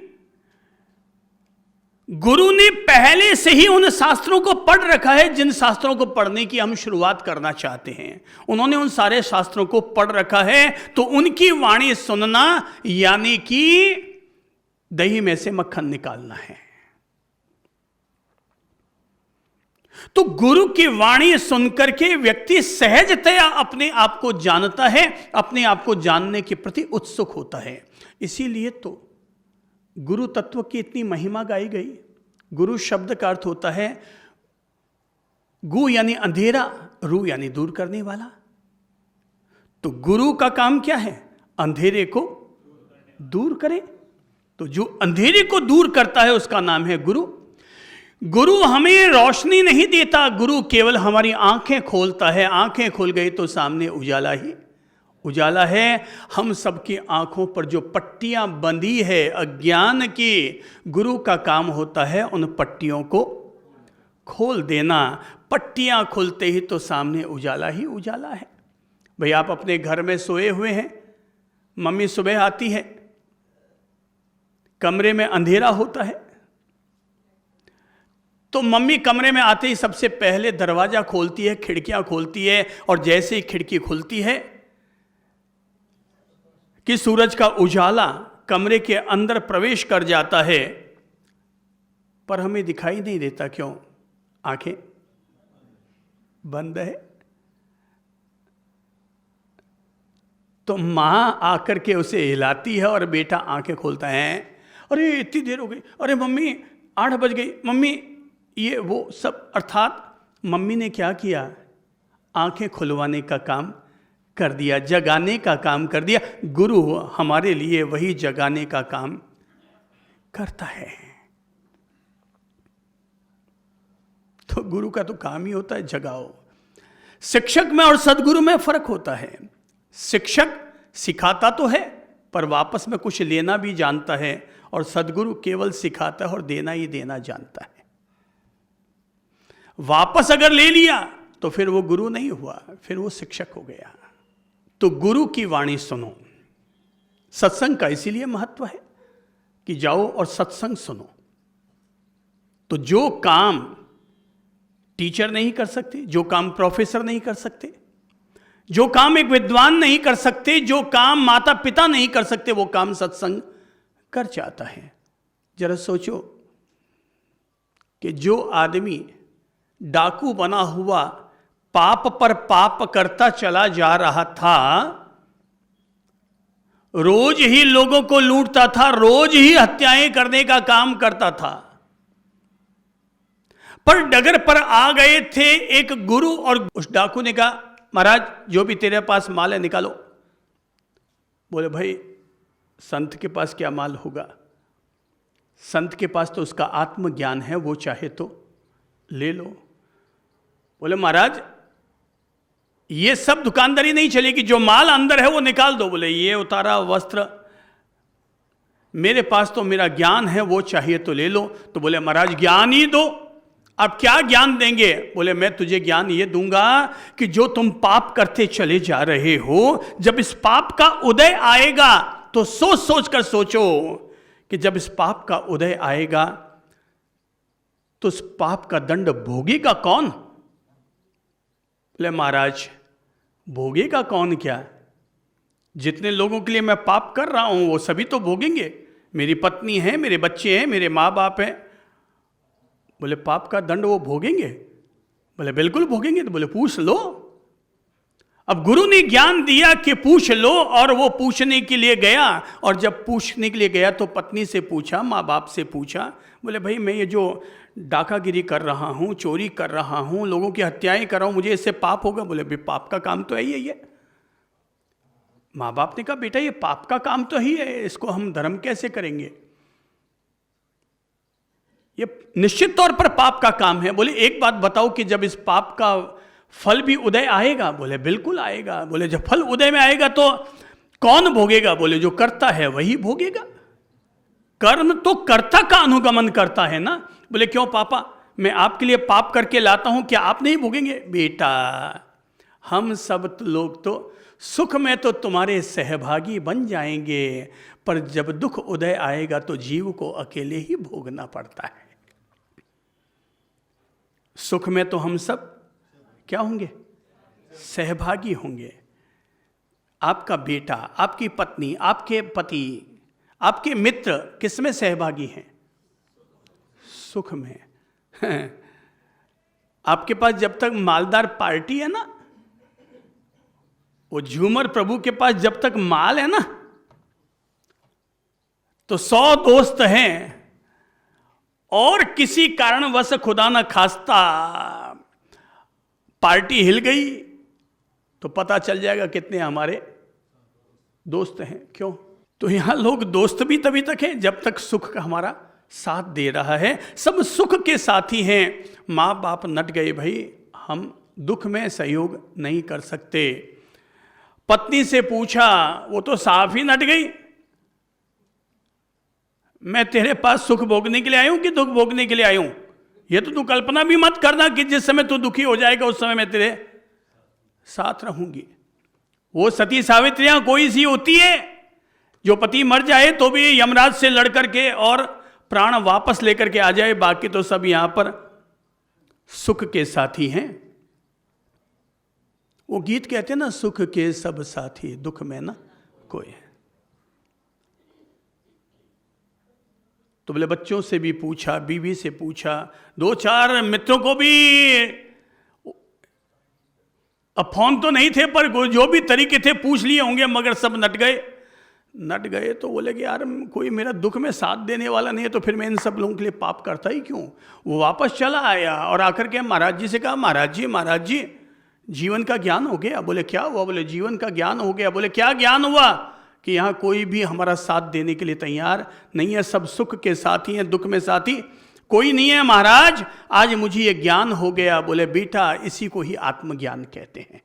गुरु ने पहले से ही उन शास्त्रों को पढ़ रखा है जिन शास्त्रों को पढ़ने की हम शुरुआत करना चाहते हैं। उन्होंने उन सारे शास्त्रों को पढ़ रखा है, तो उनकी वाणी सुनना यानी कि दही में से मक्खन निकालना है। तो गुरु की वाणी सुनकर के व्यक्ति सहजतया अपने आप को जानता है, अपने आप को जानने के प्रति उत्सुक होता है। इसीलिए तो गुरु तत्व की इतनी महिमा गाई गई। गुरु शब्द का अर्थ होता है गु यानी अंधेरा, रू यानी दूर करने वाला। तो गुरु का काम क्या है? अंधेरे को दूर करे। तो जो अंधेरे को दूर करता है उसका नाम है गुरु। गुरु हमें रोशनी नहीं देता, गुरु केवल हमारी आंखें खोलता है। आंखें खुल गई तो सामने उजाला ही उजाला है। हम सबकी आंखों पर जो पट्टियां बंधी है अज्ञान की, गुरु का काम होता है उन पट्टियों को खोल देना। पट्टियां खुलते ही तो सामने उजाला ही उजाला है। भाई आप अपने घर में सोए हुए हैं, मम्मी सुबह आती है, कमरे में अंधेरा होता है, तो मम्मी कमरे में आते ही सबसे पहले दरवाजा खोलती है, खिड़कियां खोलती है, और जैसे ही खिड़की खुलती है कि सूरज का उजाला कमरे के अंदर प्रवेश कर जाता है, पर हमें दिखाई नहीं देता। क्यों? आंखें बंद है। तो मां आकर के उसे हिलाती है और बेटा आंखें खोलता है। अरे इतनी देर हो गई, अरे मम्मी 8 बज गई, मम्मी ये वो सब। अर्थात मम्मी ने क्या किया? आंखें खुलवाने का काम कर दिया, जगाने का काम कर दिया। गुरु हमारे लिए वही जगाने का काम करता है। तो गुरु का तो काम ही होता है जगाओ। शिक्षक में और सदगुरु में फर्क होता है। शिक्षक सिखाता तो है पर वापस में कुछ लेना भी जानता है, और सदगुरु केवल सिखाता है और देना ही देना जानता है। वापस अगर ले लिया तो फिर वो गुरु नहीं हुआ, फिर वो शिक्षक हो गया। तो गुरु की वाणी सुनो। सत्संग का इसीलिए महत्व है कि जाओ और सत्संग सुनो। तो जो काम टीचर नहीं कर सकते, जो काम प्रोफेसर नहीं कर सकते, जो काम एक विद्वान नहीं कर सकते, जो काम माता पिता नहीं कर सकते, वो काम सत्संग कर जाता है। जरा सोचो कि जो आदमी डाकू बना हुआ पाप पर पाप करता चला जा रहा था, रोज ही लोगों को लूटता था, रोज ही हत्याएं करने का काम करता था, पर डगर पर आ गए थे एक गुरु, और उस डाकू ने कहा महाराज जो भी तेरे पास माल है निकालो। बोले भाई संत के पास क्या माल होगा? संत के पास तो उसका आत्मज्ञान है, वो चाहे तो ले लो। बोले महाराज ये सब दुकानदारी नहीं चलेगी, जो माल अंदर है वो निकाल दो। बोले ये उतारा वस्त्र, मेरे पास तो मेरा ज्ञान है, वो चाहिए तो ले लो। तो बोले महाराज ज्ञान ही दो। अब क्या ज्ञान देंगे? बोले मैं तुझे ज्ञान ये दूंगा कि जो तुम पाप करते चले जा रहे हो, जब इस पाप का उदय आएगा तो सोच सोच कर सोचो कि जब इस पाप का उदय आएगा तो उस पाप का दंड भोगेगा कौन? बोले महाराज भोगेगा कौन क्या? जितने लोगों के लिए मैं पाप कर रहा हूं वो सभी तो भोगेंगे, मेरी पत्नी है, मेरे बच्चे हैं, मेरे माँ बाप हैं। बोले पाप का दंड वो भोगेंगे? बोले बिल्कुल भोगेंगे। तो बोले पूछ लो। अब गुरु ने ज्ञान दिया कि पूछ लो, और वो पूछने के लिए गया, और जब पूछने के लिए गया तो पत्नी से पूछा, माँ बाप से पूछा। बोले भाई मैं ये जो डाकागिरी कर रहा हूँ, चोरी कर रहा हूँ, लोगों की हत्याएं कर रहा हूँ, मुझे इससे पाप होगा? बोले भाई पाप का काम तो है ही है ये। माँ बाप ने कहा बेटा ये पाप का काम तो ही है, इसको हम धर्म कैसे करेंगे? ये निश्चित तौर पर पाप का काम है। बोले एक बात बताओ कि जब इस पाप का फल भी उदय आएगा? बोले बिल्कुल आएगा। बोले जब फल उदय में आएगा तो कौन भोगेगा? बोले जो करता है वही भोगेगा। कर्म तो कर्ता का अनुगमन करता है ना। बोले क्यों पापा, मैं आपके लिए पाप करके लाता हूं, क्या आप नहीं भोगेंगे? बेटा हम सब लोग तो सुख में तो तुम्हारे सहभागी बन जाएंगे, पर जब दुख उदय आएगा तो जीव को अकेले ही भोगना पड़ता है। सुख में तो हम सब क्या होंगे? सहभागी होंगे। आपका बेटा, आपकी पत्नी, आपके पति, आपके मित्र किस में सहभागी हैं? सुख में। आपके पास जब तक मालदार पार्टी है ना, वो झूमर प्रभु के पास जब तक माल है ना, तो 100 दोस्त हैं, और किसी कारणवश खुदा न खास्ता पार्टी हिल गई तो पता चल जाएगा कितने हमारे दोस्त हैं। क्यों? तो यहां लोग दोस्त भी तभी तक हैं जब तक सुख का हमारा साथ दे रहा है। सब सुख के साथी हैं। माँ बाप नट गए भाई, हम दुख में सहयोग नहीं कर सकते। पत्नी से पूछा, वो तो साफ ही नट गई, मैं तेरे पास सुख भोगने के लिए आया हूं कि दुख भोगने के लिए आया हूं? ये तो तू कल्पना भी मत करना कि जिस समय तू दुखी हो जाएगा उस समय मैं तेरे साथ रहूंगी। वो सती सावित्रियां कोई सी होती है जो पति मर जाए तो भी यमराज से लड़ करके और प्राण वापस लेकर के आ जाए, बाकी तो सब यहां पर सुख के साथी हैं। वो गीत कहते हैं ना, सुख के सब साथी दुख में ना कोई है। तो बोले बच्चों से भी पूछा, बीवी से पूछा, 2-4 मित्रों को भी, अब फोन तो नहीं थे पर जो भी तरीके थे पूछ लिए होंगे, मगर सब नट गए। तो बोले कि यार कोई मेरा दुख में साथ देने वाला नहीं है, तो फिर मैं इन सब लोगों के लिए पाप करता ही क्यों? वो वापस चला आया और आकर के महाराज जी से कहा, महाराज जी जीवन का ज्ञान हो गया। बोले क्या हुआ? बोले जीवन का ज्ञान हो गया। बोले क्या ज्ञान हुआ? कि यहाँ कोई भी हमारा साथ देने के लिए तैयार नहीं है, सब सुख के साथी हैं, दुख में साथी कोई नहीं है महाराज। आज मुझे ये ज्ञान हो गया। बोले बेटा इसी को ही आत्मज्ञान कहते हैं,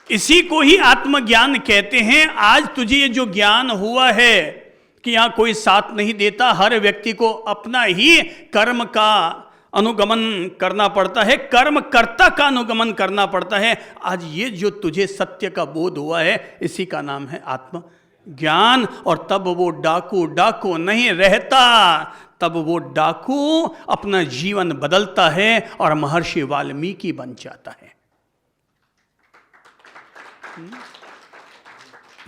इसी को ही आत्मज्ञान कहते हैं। आज तुझे ये जो ज्ञान हुआ है कि यहां कोई साथ नहीं देता, हर व्यक्ति को अपना ही कर्म का अनुगमन करना पड़ता है, कर्म कर्ता का अनुगमन करना पड़ता है। आज ये जो तुझे सत्य का बोध हुआ है, इसी का नाम है आत्मज्ञान। और तब वो डाकू नहीं रहता, तब वो डाकू अपना जीवन बदलता है और महर्षि वाल्मीकि बन जाता है।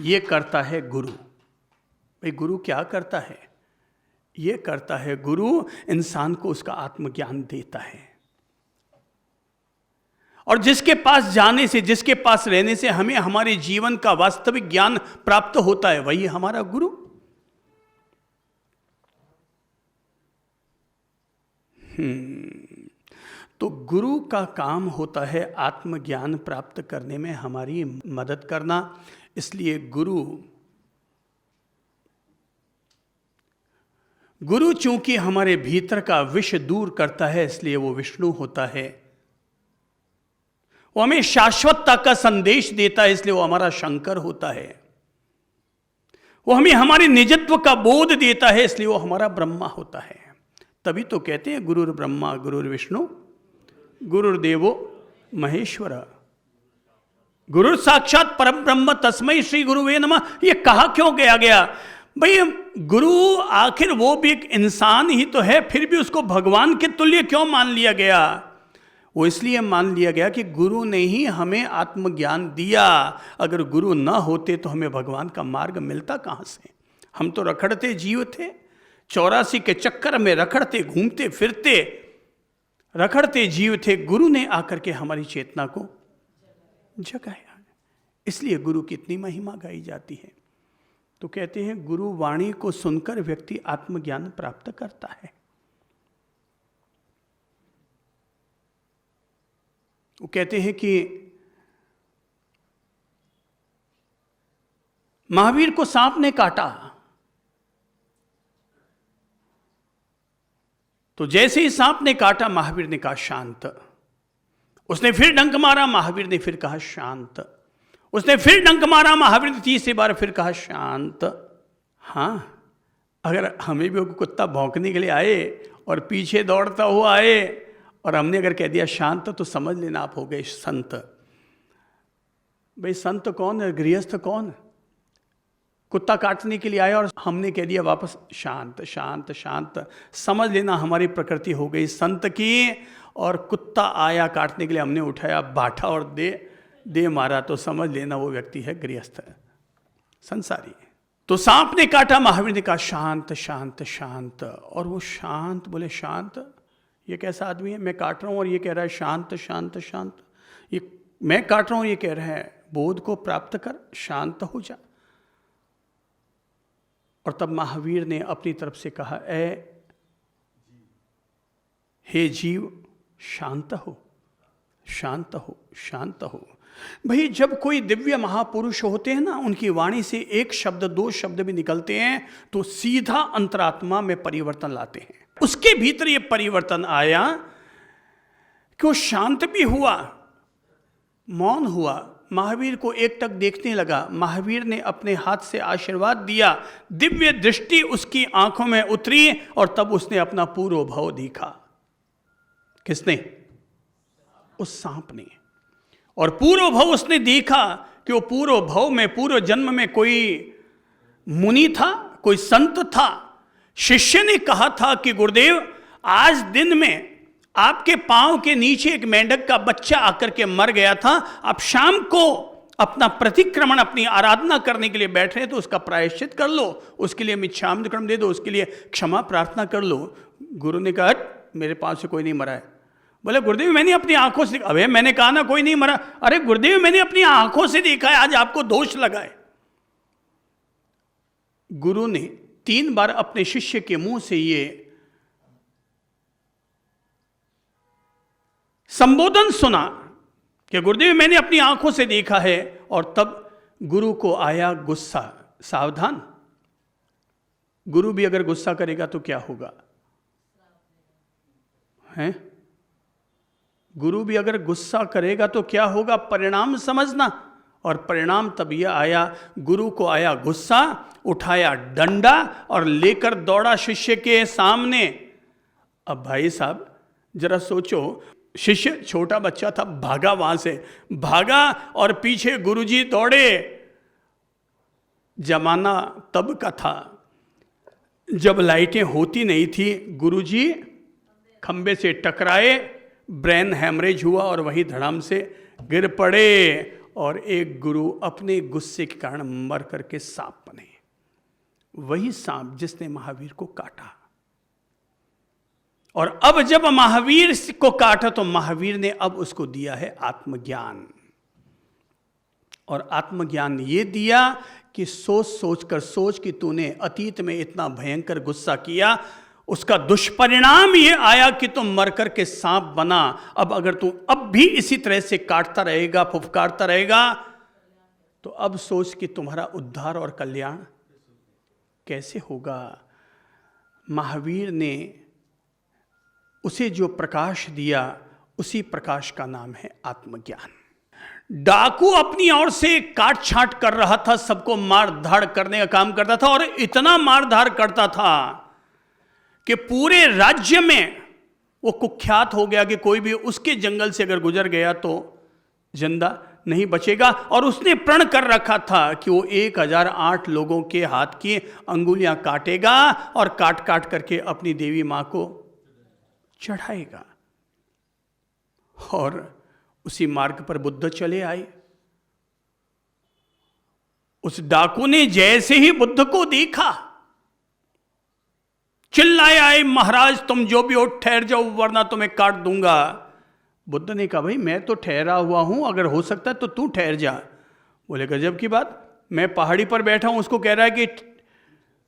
ये करता है गुरु। भाई गुरु क्या करता है? ये करता है गुरु इंसान को उसका आत्मज्ञान देता है, और जिसके पास जाने से, जिसके पास रहने से हमें हमारे जीवन का वास्तविक ज्ञान प्राप्त होता है, वही हमारा गुरु। तो गुरु का काम होता है आत्मज्ञान प्राप्त करने में हमारी मदद करना। इसलिए गुरु चूंकि हमारे भीतर का विष दूर करता है, इसलिए वो विष्णु होता है। वो हमें शाश्वतता का संदेश देता है, इसलिए वो हमारा शंकर होता है। वो हमें हमारे निजत्व का बोध देता है, इसलिए वो हमारा ब्रह्मा होता है। तभी तो कहते हैं गुरुर ब्रह्मा गुरुर विष्णु गुरुर्देवो महेश्वर, गुरु साक्षात परम ब्रह्म तस्मै श्री गुरुवे नमः। ये कहा क्यों गया? भाई गुरु आखिर वो भी एक इंसान ही तो है, फिर भी उसको भगवान के तुल्य क्यों मान लिया गया? वो इसलिए मान लिया गया कि गुरु ने ही हमें आत्मज्ञान दिया। अगर गुरु ना होते तो हमें भगवान का मार्ग मिलता कहाँ से? हम तो रखड़ते जीव थे, 84 के चक्कर में रखड़ते घूमते फिरते रखड़ते जीव थे। गुरु ने आकर के हमारी चेतना को जगाया। इसलिए गुरु की इतनी महिमा गाई जाती है। तो कहते हैं गुरु वाणी को सुनकर व्यक्ति आत्मज्ञान प्राप्त करता है। वो कहते हैं कि महावीर को सांप ने काटा तो जैसे ही सांप ने काटा महावीर ने कहा शांत। उसने फिर डंक मारा, महावीर ने फिर कहा शांत। उसने फिर डंक मारा, महावीर ने तीसरी बार फिर कहा शांत। हाँ, अगर हमें भी कुत्ता भौंकने के लिए आए और पीछे दौड़ता हुआ आए और हमने अगर कह दिया शांत तो समझ लेना आप हो गए संत। भाई संत कौन है? गृहस्थ कौन? कुत्ता काटने के लिए आया और हमने कह दिया वापस शांत शांत शांत, समझ लेना हमारी प्रकृति हो गई संत की। और कुत्ता आया काटने के लिए, हमने उठाया बांटा और दे मारा तो समझ लेना वो व्यक्ति है गृहस्थ, संसारी। तो सांप ने काटा, महावीर ने कहा शांत शांत शांत। और वो शांत बोले शांत, ये कैसा आदमी है? मैं काट रहा हूं और ये कह रहा है शांत शांत शांत। ये मैं काट रहा हूं, ये कह रहा है बोध को प्राप्त कर, शांत हो जा। और तब महावीर ने अपनी तरफ से कहा हे जीव शांत हो शांत हो शांत हो। भाई जब कोई दिव्य महापुरुष होते हैं ना, उनकी वाणी से एक शब्द दो शब्द भी निकलते हैं तो सीधा अंतरात्मा में परिवर्तन लाते हैं। उसके भीतर ये परिवर्तन आया कि वो शांत भी हुआ, मौन हुआ, महावीर को एकटक देखने लगा। महावीर ने अपने हाथ से आशीर्वाद दिया, दिव्य दृष्टि उसकी आंखों में उतरी और तब उसने अपना पूर्व भाव देखा। किसने? उस सांप ने। और पूर्व भाव उसने देखा कि वो पूर्व भाव में पूर्व जन्म में कोई मुनि था, कोई संत था। शिष्य ने कहा था कि गुरुदेव आज दिन में आपके पांव के नीचे एक मेंढक का बच्चा आकर के मर गया था, आप शाम को अपना प्रतिक्रमण अपनी आराधना करने के लिए बैठ रहे तो उसका प्रायश्चित कर लो, उसके लिए मिच्छाम क्रम दे दो, उसके लिए क्षमा प्रार्थना कर लो। गुरु ने कहा मेरे पांव से कोई नहीं मरा है। बोले गुरुदेव मैंने अपनी आंखों से, अबे मैंने कहा ना कोई नहीं मरा। अरे गुरुदेव मैंने अपनी आंखों से देखा है, आज आपको दोष लगाए। गुरु ने 3 बार अपने शिष्य के मुंह से ये संबोधन सुना कि गुरुदेव मैंने अपनी आंखों से देखा है। और तब गुरु को आया गुस्सा। सावधान, गुरु भी अगर गुस्सा करेगा तो क्या होगा? हैं? गुरु भी अगर गुस्सा करेगा तो क्या होगा? परिणाम समझना। और परिणाम तब यह आया, गुरु को आया गुस्सा, उठाया डंडा और लेकर दौड़ा शिष्य के सामने। अब भाई साहब जरा सोचो, शिष्य छोटा बच्चा था, भागा वहां से, भागा और पीछे गुरुजी दौड़े। जमाना तब का था जब लाइटें होती नहीं थी। गुरुजी खंबे से टकराए, ब्रेन हैमरेज हुआ और वहीं धड़ाम से गिर पड़े। और एक गुरु अपने गुस्से के कारण मर करके सांप बने। वही सांप जिसने महावीर को काटा। और अब जब महावीर को काटा तो महावीर ने अब उसको दिया है आत्मज्ञान। और आत्मज्ञान ये दिया कि सोच कि तूने अतीत में इतना भयंकर गुस्सा किया, उसका दुष्परिणाम ये आया कि तुम मर कर के सांप बना। अब अगर तू अब भी इसी तरह से काटता रहेगा, फुफकारता रहेगा, तो अब सोच कि तुम्हारा उद्धार और कल्याण कैसे होगा। महावीर ने उसे जो प्रकाश दिया, उसी प्रकाश का नाम है आत्मज्ञान। डाकू अपनी ओर से काट छांट कर रहा था, सबको मार धाड़ करने का काम करता था और इतना मार धाड़ करता था कि पूरे राज्य में वो कुख्यात हो गया कि कोई भी उसके जंगल से अगर गुजर गया तो जिंदा नहीं बचेगा। और उसने प्रण कर रखा था कि वो 1008 लोगों के हाथ की अंगुलियां काटेगा और काट काट करके अपनी देवी मां को चढ़ाएगा। और उसी मार्ग पर बुद्ध चले आए। उस डाकू ने जैसे ही बुद्ध को देखा, चिल्लाए आए, महाराज तुम जो भी हो ठहर जाओ वरना तुम्हें काट दूंगा। बुद्ध ने कहा भाई मैं तो ठहरा हुआ हूं, अगर हो सकता है तो तू ठहर जा। बोले गजब की बात, मैं पहाड़ी पर बैठा हूं, उसको कह रहा है कि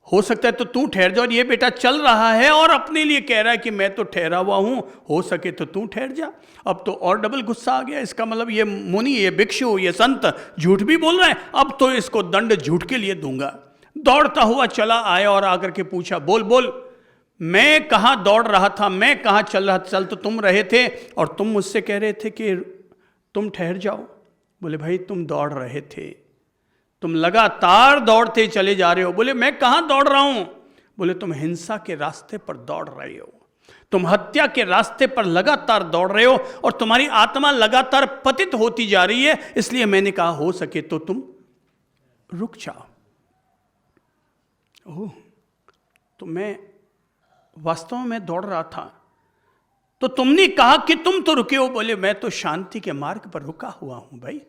हो सकता है तो तू ठहर जा, और ये बेटा चल रहा है और अपने लिए कह रहा है कि मैं तो ठहरा हुआ हूं, हो सके तो तू ठहर जा। अब तो और डबल गुस्सा आ गया। इसका मतलब ये मुनि, ये भिक्षु, ये संत झूठ भी बोल रहा है, अब तो इसको दंड झूठ के लिए दूंगा। दौड़ता हुआ चला आया और आकर के पूछा, बोल बोल मैं कहाँ दौड़ रहा था, मैं कहाँ चल रहा था? चल तो तुम रहे थे और तुम मुझसे कह रहे थे कि तुम ठहर जाओ। बोले भाई तुम दौड़ रहे थे, तुम लगातार दौड़ते चले जा रहे हो। बोले मैं कहाँ दौड़ रहा हूं? बोले तुम हिंसा के रास्ते पर दौड़ रहे हो, तुम हत्या के रास्ते पर लगातार दौड़ रहे हो और तुम्हारी आत्मा लगातार पतित होती जा रही है, इसलिए मैंने कहा हो सके तो तुम रुक जाओ। ओह, तो मैं वास्तव में दौड़ रहा था, तो तुमने कहा कि तुम तो रुके हो। बोले मैं तो शांति के मार्ग पर रुका हुआ हूं भाई,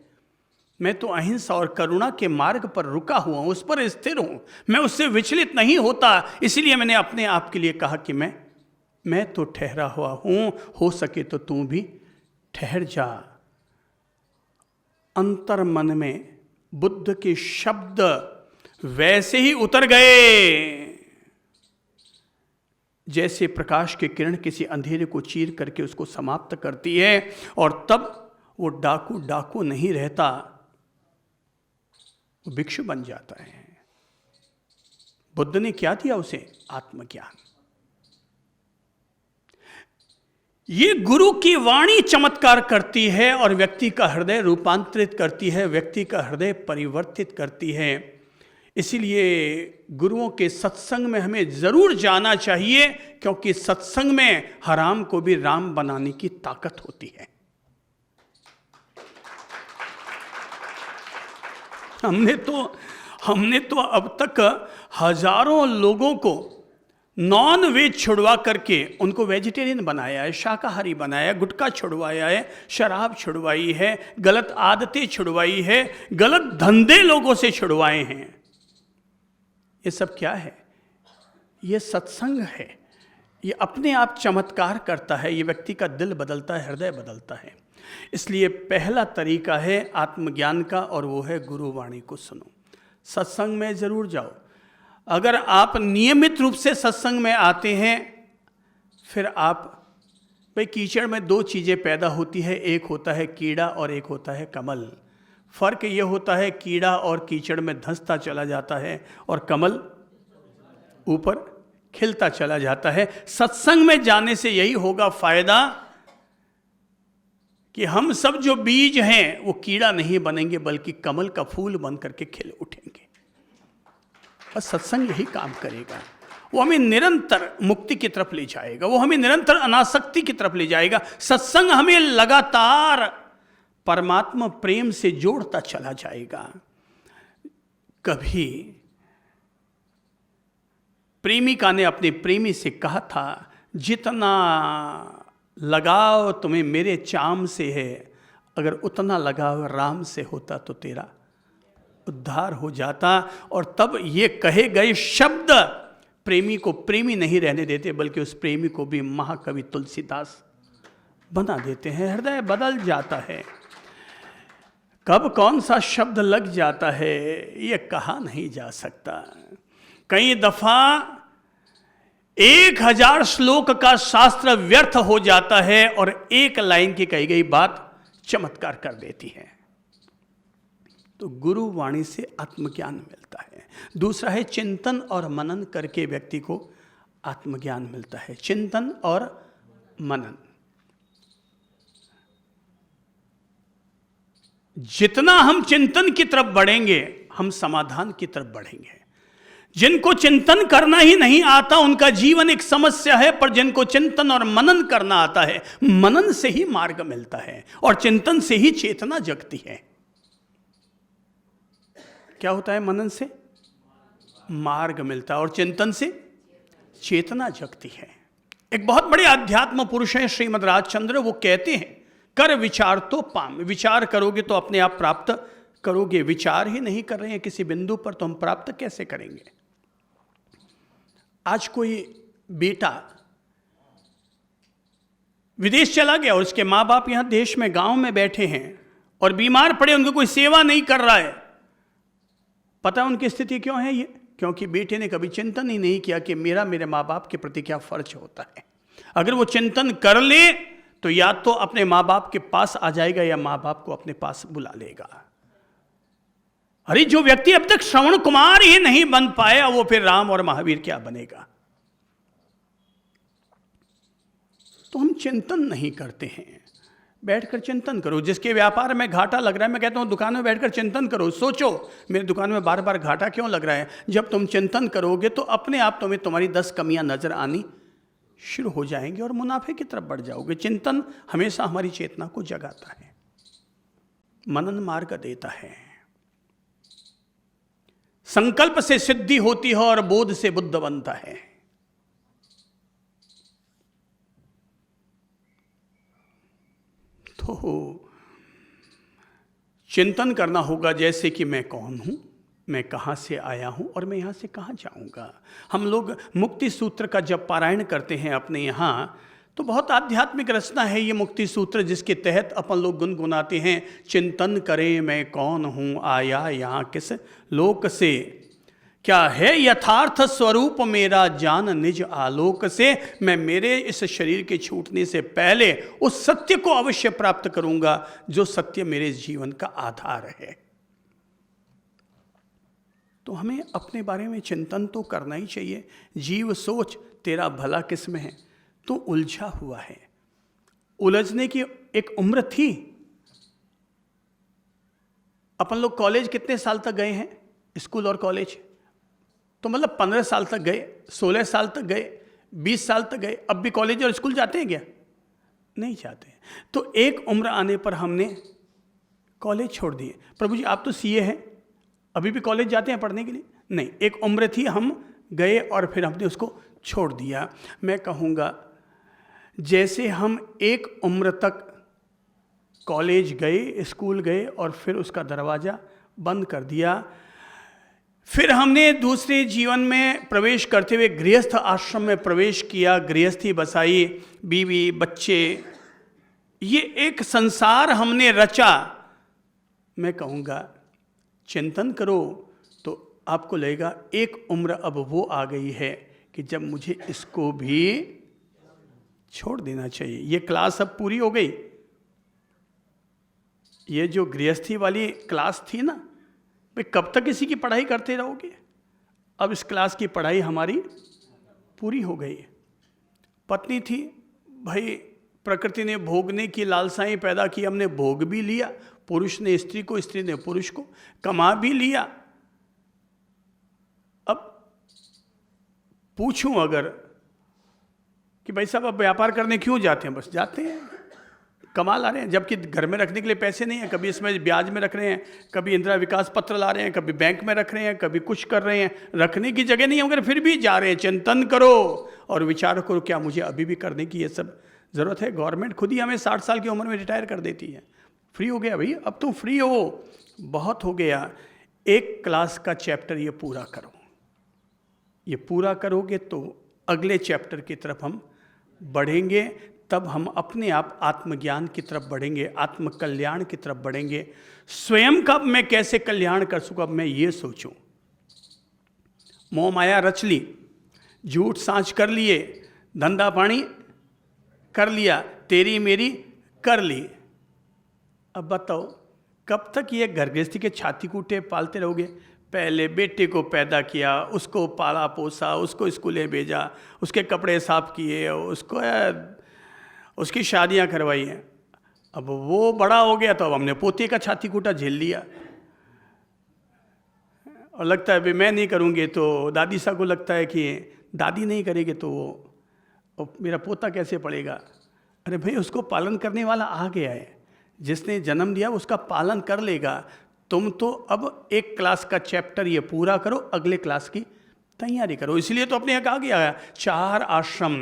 मैं तो अहिंसा और करुणा के मार्ग पर रुका हुआ हूं, उस पर स्थिर हूं, मैं उससे विचलित नहीं होता। इसीलिए मैंने अपने आप के लिए कहा कि मैं तो ठहरा हुआ हूं, हो सके तो तू भी ठहर जा। अंतर मन में बुद्ध के शब्द वैसे ही उतर गए जैसे प्रकाश की किरण किसी अंधेरे को चीर करके उसको समाप्त करती है, और तब वो डाकू डाकू नहीं रहता, वो भिक्षु बन जाता है। बुद्ध ने क्या दिया उसे? आत्मज्ञान। ये गुरु की वाणी चमत्कार करती है और व्यक्ति का हृदय रूपांतरित करती है, व्यक्ति का हृदय परिवर्तित करती है। इसीलिए गुरुओं के सत्संग में हमें जरूर जाना चाहिए, क्योंकि सत्संग में हराम को भी राम बनाने की ताकत होती है। हमने तो अब तक हजारों लोगों को नॉन वेज छुड़वा करके उनको वेजिटेरियन बनाया है, शाकाहारी बनाया, गुटखा छुड़वाया है, शराब छुड़वाई है, गलत आदतें छुड़वाई है, गलत धंधे लोगों से छुड़वाए हैं। ये सब क्या है? ये सत्संग है। ये अपने आप चमत्कार करता है, ये व्यक्ति का दिल बदलता है, हृदय बदलता है। इसलिए पहला तरीका है आत्मज्ञान का, और वो है गुरुवाणी को सुनो। सत्संग में जरूर जाओ। अगर आप नियमित रूप से सत्संग में आते हैं, फिर आप भाई कीचड़ में दो चीज़ें पैदा होती है, एक होता है कीड़ा और एक होता है कमल। फर्क ये होता है कीड़ा और कीचड़ में धंसता चला जाता है और कमल ऊपर खिलता चला जाता है। सत्संग में जाने से यही होगा फायदा कि हम सब जो बीज हैं वो कीड़ा नहीं बनेंगे, बल्कि कमल का फूल बन करके खिल उठेंगे। बस सत्संग यही काम करेगा। वो हमें निरंतर मुक्ति की तरफ ले जाएगा, वो हमें निरंतर अनासक्ति की तरफ ले जाएगा। सत्संग हमें लगातार परमात्मा प्रेम से जोड़ता चला जाएगा। कभी प्रेमिका ने अपने प्रेमी से कहा था, जितना लगाव तुम्हें मेरे चाम से है, अगर उतना लगाव राम से होता तो तेरा उद्धार हो जाता। और तब ये कहे गए शब्द प्रेमी को प्रेमी नहीं रहने देते, बल्कि उस प्रेमी को भी महाकवि तुलसीदास बना देते हैं। हृदय बदल जाता है। कब कौन सा शब्द लग जाता है ये कहा नहीं जा सकता। कई दफा 1000 श्लोक का शास्त्र व्यर्थ हो जाता है और एक लाइन की कही गई बात चमत्कार कर देती है। तो गुरु वाणी से आत्मज्ञान मिलता है। दूसरा है चिंतन और मनन करके व्यक्ति को आत्मज्ञान मिलता है। चिंतन और मनन, जितना हम चिंतन की तरफ बढ़ेंगे हम समाधान की तरफ बढ़ेंगे। जिनको चिंतन करना ही नहीं आता उनका जीवन एक समस्या है, पर जिनको चिंतन और मनन करना आता है, मनन से ही मार्ग मिलता है और चिंतन से ही चेतना जगती है। क्या होता है? मनन से मार्ग मिलता है और चिंतन से चेतना जगती है। एक बहुत बड़े अध्यात्म पुरुष हैं श्रीमद् राजचंद्र, वो कहते हैं कर विचार तो पाम, विचार करोगे तो अपने आप प्राप्त करोगे। विचार ही नहीं कर रहे हैं किसी बिंदु पर तो हम प्राप्त कैसे करेंगे। आज कोई बेटा विदेश चला गया और उसके माँ बाप यहां देश में गांव में बैठे हैं और बीमार पड़े, उनको कोई सेवा नहीं कर रहा है। पता है उनकी स्थिति क्यों है ये? क्योंकि बेटे ने कभी चिंतन ही नहीं किया कि मेरे माँ बाप के प्रति क्या फर्ज होता है। अगर वो चिंतन कर ले तो या तो अपने माँ बाप के पास आ जाएगा या माँ बाप को अपने पास बुला लेगा। अरे जो व्यक्ति अब तक श्रवण कुमार ही नहीं बन पाया वो फिर राम और महावीर क्या बनेगा? तो हम चिंतन नहीं करते हैं। बैठकर चिंतन करो। जिसके व्यापार में घाटा लग रहा है, मैं कहता हूं दुकान में बैठकर चिंतन करो। सोचो मेरी दुकान में बार बार घाटा क्यों लग रहा है। जब तुम चिंतन करोगे तो अपने आप तुम्हें तुम्हारी 10 कमियां नजर आनी शुरू हो जाएंगी और मुनाफे की तरफ बढ़ जाओगे। चिंतन हमेशा हमारी चेतना को जगाता है, मनन मार्ग देता है। संकल्प से सिद्धि होती है और बोध से बुद्ध बनता है। तो चिंतन करना होगा जैसे कि मैं कौन हूं, मैं कहां से आया हूं और मैं यहां से कहां जाऊंगा। हम लोग मुक्ति सूत्र का जब पारायण करते हैं अपने यहां तो बहुत आध्यात्मिक रचना है ये मुक्ति सूत्र, जिसके तहत अपन लोग गुनगुनाते हैं, चिंतन करें मैं कौन हूं, आया यहां किस लोक से, क्या है यथार्थ स्वरूप मेरा, जान निज आलोक से। मैं मेरे इस शरीर के छूटने से पहले उस सत्य को अवश्य प्राप्त करूंगा जो सत्य मेरे जीवन का आधार है। तो हमें अपने बारे में चिंतन तो करना ही चाहिए। जीव सोच तेरा भला किस में है, तो उलझा हुआ है। उलझने की एक उम्र थी। अपन लोग कॉलेज कितने साल तक गए हैं, स्कूल और कॉलेज? तो मतलब 15 साल तक गए, 16 साल तक गए, 20 साल तक गए। अब भी कॉलेज और स्कूल जाते हैं क्या? नहीं जाते। तो एक उम्र आने पर हमने कॉलेज छोड़ दिए। प्रभु जी आप तो सीए हैं, अभी भी कॉलेज जाते हैं पढ़ने के लिए? नहीं, एक उम्र थी, हम गए और फिर हमने उसको छोड़ दिया। मैं कहूँगा जैसे हम एक उम्र तक कॉलेज गए, स्कूल गए और फिर उसका दरवाज़ा बंद कर दिया, फिर हमने दूसरे जीवन में प्रवेश करते हुए गृहस्थ आश्रम में प्रवेश किया, गृहस्थी बसाई, बीवी बच्चे, ये एक संसार हमने रचा। मैं कहूँगा चिंतन करो तो आपको लगेगा एक उम्र अब वो आ गई है कि जब मुझे इसको भी छोड़ देना चाहिए। ये क्लास अब पूरी हो गई। ये जो गृहस्थी वाली क्लास थी ना, भाई कब तक इसी की पढ़ाई करते रहोगे? अब इस क्लास की पढ़ाई हमारी पूरी हो गई। पत्नी थी, भाई प्रकृति ने भोगने की लालसाएं पैदा की, हमने भोग भी लिया। पुरुष ने स्त्री को, स्त्री ने पुरुष को, कमा भी लिया। अब पूछूं अगर कि भाई साहब अब व्यापार करने क्यों जाते हैं? बस जाते हैं, कमा ला रहे हैं, जबकि घर में रखने के लिए पैसे नहीं है। कभी इसमें ब्याज में रख रहे हैं, कभी इंदिरा विकास पत्र ला रहे हैं, कभी बैंक में रख रहे हैं, कभी कुछ कर रहे हैं। रखने की जगह नहीं है मगर फिर भी जा रहे हैं। चिंतन करो और विचार करो, क्या मुझे अभी भी करने की ये सब ज़रूरत है? गवर्नमेंट खुद ही हमें 60 साल की उम्र में रिटायर कर देती है। फ्री हो गया भाई, अब तुम फ्री हो, बहुत हो गया। एक क्लास का चैप्टर ये पूरा करो। ये पूरा करोगे तो अगले चैप्टर की तरफ हम बढ़ेंगे, तब हम अपने आप आत्मज्ञान की तरफ बढ़ेंगे, आत्मकल्याण की तरफ बढ़ेंगे। स्वयं का मैं कैसे कल्याण कर सकूं, अब मैं ये सोचूं। मोह माया रच ली, झूठ सांच कर लिए, धंधा पानी कर लिया, तेरी मेरी कर ली। अब बताओ कब तक ये घर गृहस्थी के छाती कूटे पालते रहोगे? पहले बेटे को पैदा किया, उसको पाला पोसा, उसको स्कूले भेजा, उसके कपड़े साफ किए, उसकी शादियां करवाई हैं। अब वो बड़ा हो गया तो अब हमने पोते का छाती कूटा झेल लिया और लगता है भाई मैं नहीं करूँगी तो दादी साहब को लगता है कि दादी नहीं करेगी तो वो मेरा पोता कैसे पड़ेगा। अरे भाई उसको पालन करने वाला आ गया है, जिसने जन्म दिया उसका पालन कर लेगा। तुम तो अब एक क्लास का चैप्टर ये पूरा करो, अगले क्लास की तैयारी करो। इसलिए तो अपने यहाँ कहा गया है 4 आश्रम,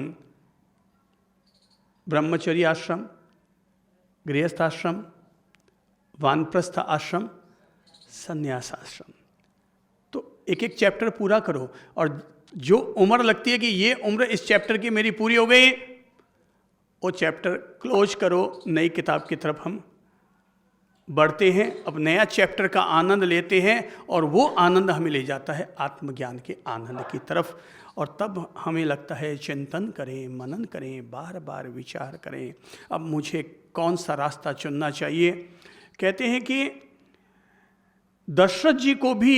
ब्रह्मचर्य आश्रम, गृहस्थ आश्रम, वानप्रस्थ आश्रम, संन्यास आश्रम। तो एक एक चैप्टर पूरा करो, और जो उम्र लगती है कि ये उम्र इस चैप्टर की मेरी पूरी हो गई, वो चैप्टर क्लोज करो, नई किताब की तरफ हम बढ़ते हैं, अब नया चैप्टर का आनंद लेते हैं, और वो आनंद हमें ले जाता है आत्मज्ञान के आनंद की तरफ। और तब हमें लगता है चिंतन करें, मनन करें, बार बार विचार करें, अब मुझे कौन सा रास्ता चुनना चाहिए। कहते हैं कि दशरथ जी को भी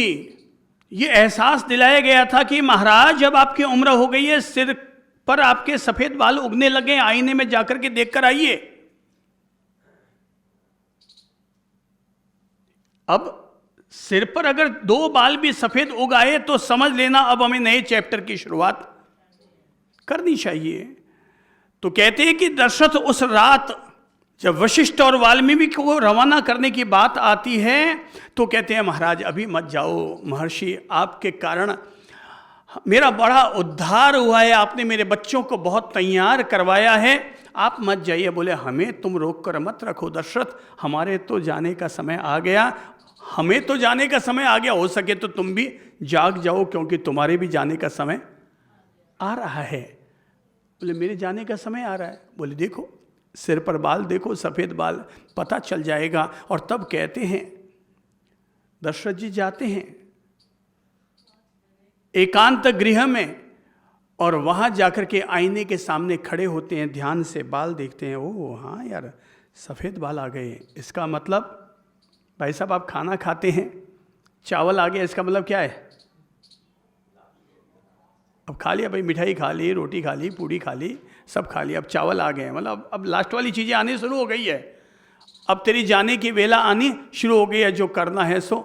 ये एहसास दिलाया गया था कि महाराज जब आपकी उम्र हो गई है, सिर पर आपके सफेद बाल उगने लगे, आईने में जाकर के देखकर आइए। अब सिर पर अगर 2 बाल भी सफेद उग आए तो समझ लेना अब हमें नए चैप्टर की शुरुआत करनी चाहिए। तो कहते हैं कि दशरथ उस रात जब वशिष्ठ और वाल्मीकि को रवाना करने की बात आती है तो कहते हैं महाराज अभी मत जाओ, महर्षि आपके कारण मेरा बड़ा उद्धार हुआ है, आपने मेरे बच्चों को बहुत तैयार करवाया है, आप मत जाइए। बोले हमें तुम रोक कर मत रखो दशरथ, हमारे तो जाने का समय आ गया, हमें तो जाने का समय आ गया, हो सके तो तुम भी जाग जाओ क्योंकि तुम्हारे भी जाने का समय आ रहा है। बोले मेरे जाने का समय आ रहा है? बोले देखो सिर पर बाल देखो, सफ़ेद बाल, पता चल जाएगा। और तब कहते हैं दशरथ जी जाते हैं एकांत गृह में, और वहाँ जाकर के आईने के सामने खड़े होते हैं, ध्यान से बाल देखते हैं, ओह हाँ यार सफ़ेद बाल आ गए, इसका मतलब भाई साहब आप खाना खाते हैं, चावल आ गया, इसका मतलब क्या है? अब खा लिया भाई, मिठाई खा ली, रोटी खा ली, पूड़ी खा ली, सब खा लिया, अब चावल आ गए, मतलब अब लास्ट वाली चीज़ें आनी शुरू हो गई है, अब तेरी जाने की वेला आनी शुरू हो गई है, जो करना है सो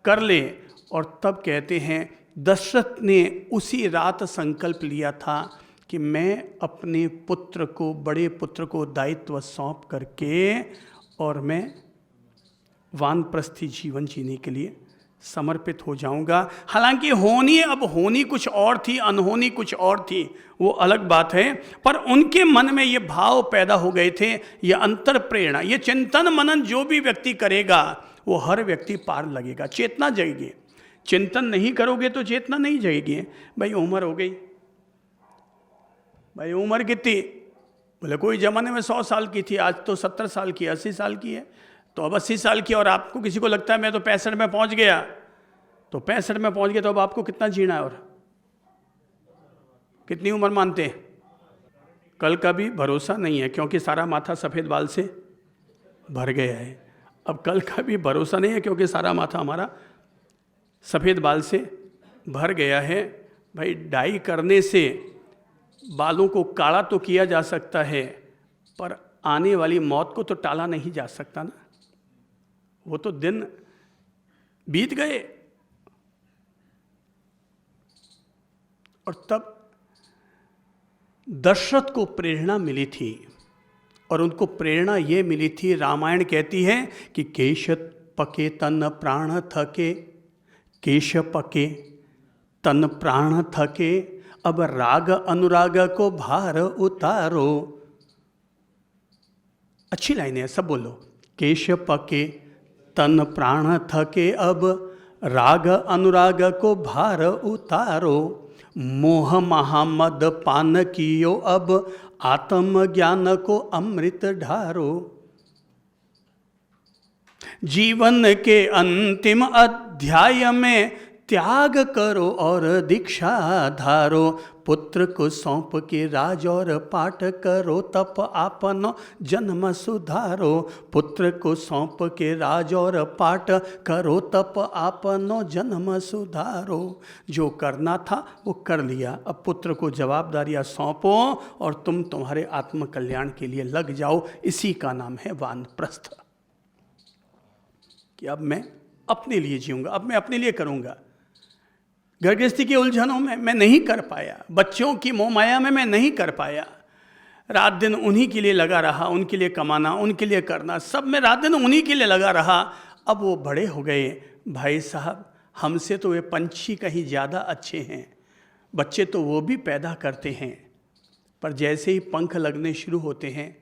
कर ले। और तब कहते हैं दशरथ ने उसी रात संकल्प लिया था कि मैं अपने पुत्र को, बड़े पुत्र को दायित्व सौंप करके और मैं वानप्रस्थी जीवन जीने के लिए समर्पित हो जाऊंगा। हालांकि होनी कुछ और थी, अनहोनी कुछ और थी, वो अलग बात है, पर उनके मन में ये भाव पैदा हो गए थे, ये अंतर प्रेरणा, ये चिंतन मनन जो भी व्यक्ति करेगा वो हर व्यक्ति पार लगेगा, चेतना जगेगी। चिंतन नहीं करोगे तो चेतना नहीं जगेगी। भाई उम्र हो गई, भाई उम्र कितनी? बोले कोई ज़माने में 100 साल की थी, आज तो 70 साल की, 80 साल की है, तो अब 80 साल की, और आपको किसी को लगता है मैं तो 65 में पहुंच गया, तो 65 में पहुंच गया तो अब आपको कितना जीना है और कितनी उम्र मानते हैं? कल का भी भरोसा नहीं है क्योंकि सारा माथा सफ़ेद बाल से भर गया है। अब कल का भी भरोसा नहीं है क्योंकि सारा माथा हमारा सफ़ेद बाल से भर गया है। भाई डाई करने से बालों को काला तो किया जा सकता है, पर आने वाली मौत को तो टाला नहीं जा सकता ना, वो तो दिन बीत गए। और तब दशरथ को प्रेरणा मिली थी, और उनको प्रेरणा ये मिली थी, रामायण कहती है कि केश पके तन प्राण थके, केश पके तन प्राण थके, अब राग अनुराग को भार उतारो। अच्छी लाइन है, सब बोलो। केश पके तन प्राण थके, अब राग अनुराग को भार उतारो, मोह महामद पान कियो, अब आत्म ज्ञान को अमृत ढारो। जीवन के अंतिम अध्याय में त्याग करो और दीक्षा धारो, पुत्र को सौंप के राज और पाठ करो, तप आपनो जन्म सुधारो। पुत्र को सौंप के राज और पाठ करो, तप आपनो जन्म सुधारो। जो करना था वो कर लिया, अब पुत्र को जवाबदारियां सौंपो और तुम तुम्हारे आत्म कल्याण के लिए लग जाओ। इसी का नाम है वानप्रस्थ, कि अब मैं अपने लिए जीऊंगा, अब मैं अपने लिए करूंगा। घर गृहस्थी की उलझनों में मैं नहीं कर पाया, बच्चों की मोहमाया में मैं नहीं कर पाया, रात दिन उन्हीं के लिए लगा रहा, उनके लिए कमाना, उनके लिए करना, सब में रात दिन उन्हीं के लिए लगा रहा। अब वो बड़े हो गए, भाई साहब हमसे तो वे पंछी कहीं ज़्यादा अच्छे हैं, बच्चे तो वो भी पैदा करते हैं, पर जैसे ही पंख लगने शुरू होते हैं,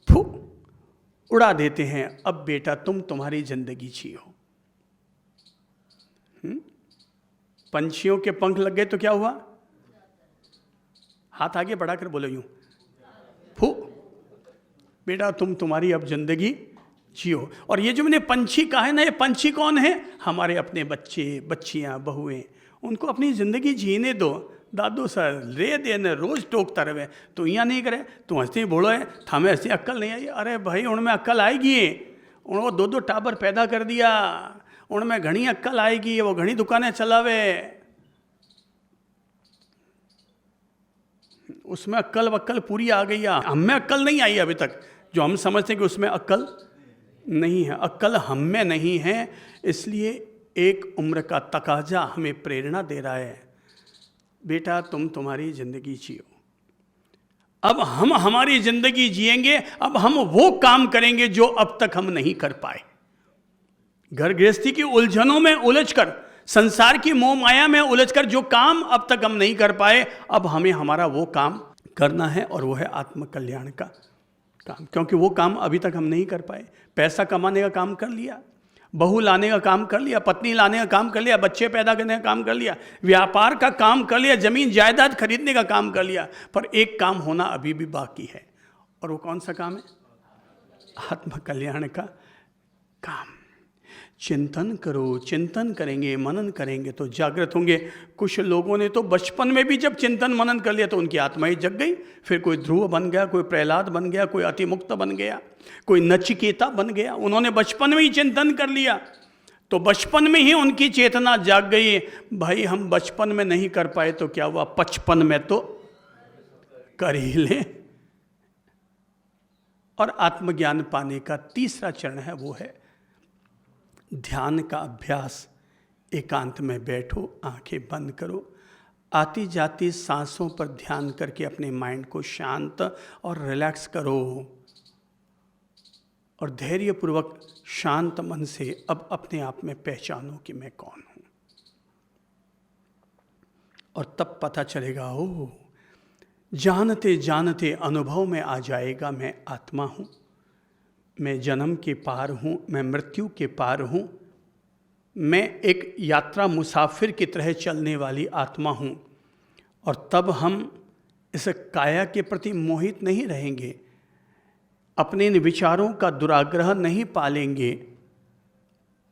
फू उड़ा देते हैं। अब बेटा तुम तुम्हारी जिंदगी जियो। पंछियों के पंख लग गए तो क्या हुआ? हाथ आगे बढ़ाकर बोलो यूं, फू, बेटा तुम तुम्हारी अब जिंदगी जियो। और ये जो मैंने पंछी कहा है ना, ये पंछी कौन है? हमारे अपने बच्चे, बच्चियां, बहुएं। उनको अपनी जिंदगी जीने दो। दादू सर रे देने रोज टोकता रहे, तो यहाँ नहीं करे, तू हंसती बोलो है, थामे हंसती अक्ल नहीं आई। अरे भाई उनमें अक्ल आएगी, उनको 2-2 टाबर पैदा कर दिया, उनमें घनी अक्ल आएगी, वो घनी दुकानें चलावे, उसमें अक्ल वक्ल पूरी आ गई है। हमें अक्ल नहीं आई अभी तक, जो हम समझते हैं कि उसमें अक्ल नहीं है। अक्ल हम में नहीं है, इसलिए एक उम्र का तकाजा हमें प्रेरणा दे रहा है, बेटा तुम तुम्हारी जिंदगी जियो। अब हम हमारी जिंदगी जिएंगे, अब हम वो काम करेंगे जो अब तक हम नहीं कर पाए। घर गृहस्थी की उलझनों में उलझकर, संसार की मोह माया में उलझकर जो काम अब तक हम नहीं कर पाए, अब हमें हमारा वो काम करना है, और वो है आत्म कल्याण का काम। क्योंकि वो काम अभी तक हम नहीं कर पाए। पैसा कमाने का काम कर लिया, बहू लाने का काम कर लिया, पत्नी लाने का काम कर लिया, बच्चे पैदा करने का काम कर लिया, व्यापार का काम कर लिया, जमीन जायदाद खरीदने का काम कर लिया, पर एक काम होना अभी भी बाकी है। और वो कौन सा काम है? आत्म कल्याण का काम। चिंतन करो, चिंतन करेंगे, मनन करेंगे तो जागृत होंगे। कुछ लोगों ने तो बचपन में भी जब चिंतन मनन कर लिया तो उनकी आत्मा ही जग गई। फिर कोई ध्रुव बन गया, कोई प्रहलाद बन गया, कोई अतिमुक्त बन गया, कोई नचिकेता बन गया। उन्होंने बचपन में ही चिंतन कर लिया तो बचपन में ही उनकी चेतना जाग गई। भाई हम बचपन में नहीं कर पाए तो क्या हुआ, 55 में तो कर ही लें। और आत्मज्ञान पाने का तीसरा चरण है, वो है ध्यान का अभ्यास। एकांत में बैठो, आंखें बंद करो, आती जाती सांसों पर ध्यान करके अपने माइंड को शांत और रिलैक्स करो, और धैर्यपूर्वक शांत मन से अब अपने आप में पहचानो कि मैं कौन हूं। और तब पता चलेगा, ओ जानते जानते अनुभव में आ जाएगा, मैं आत्मा हूं, मैं जन्म के पार हूँ, मैं मृत्यु के पार हूँ, मैं एक यात्रा मुसाफिर की तरह चलने वाली आत्मा हूँ। और तब हम इस काया के प्रति मोहित नहीं रहेंगे, अपने इन विचारों का दुराग्रह नहीं पालेंगे,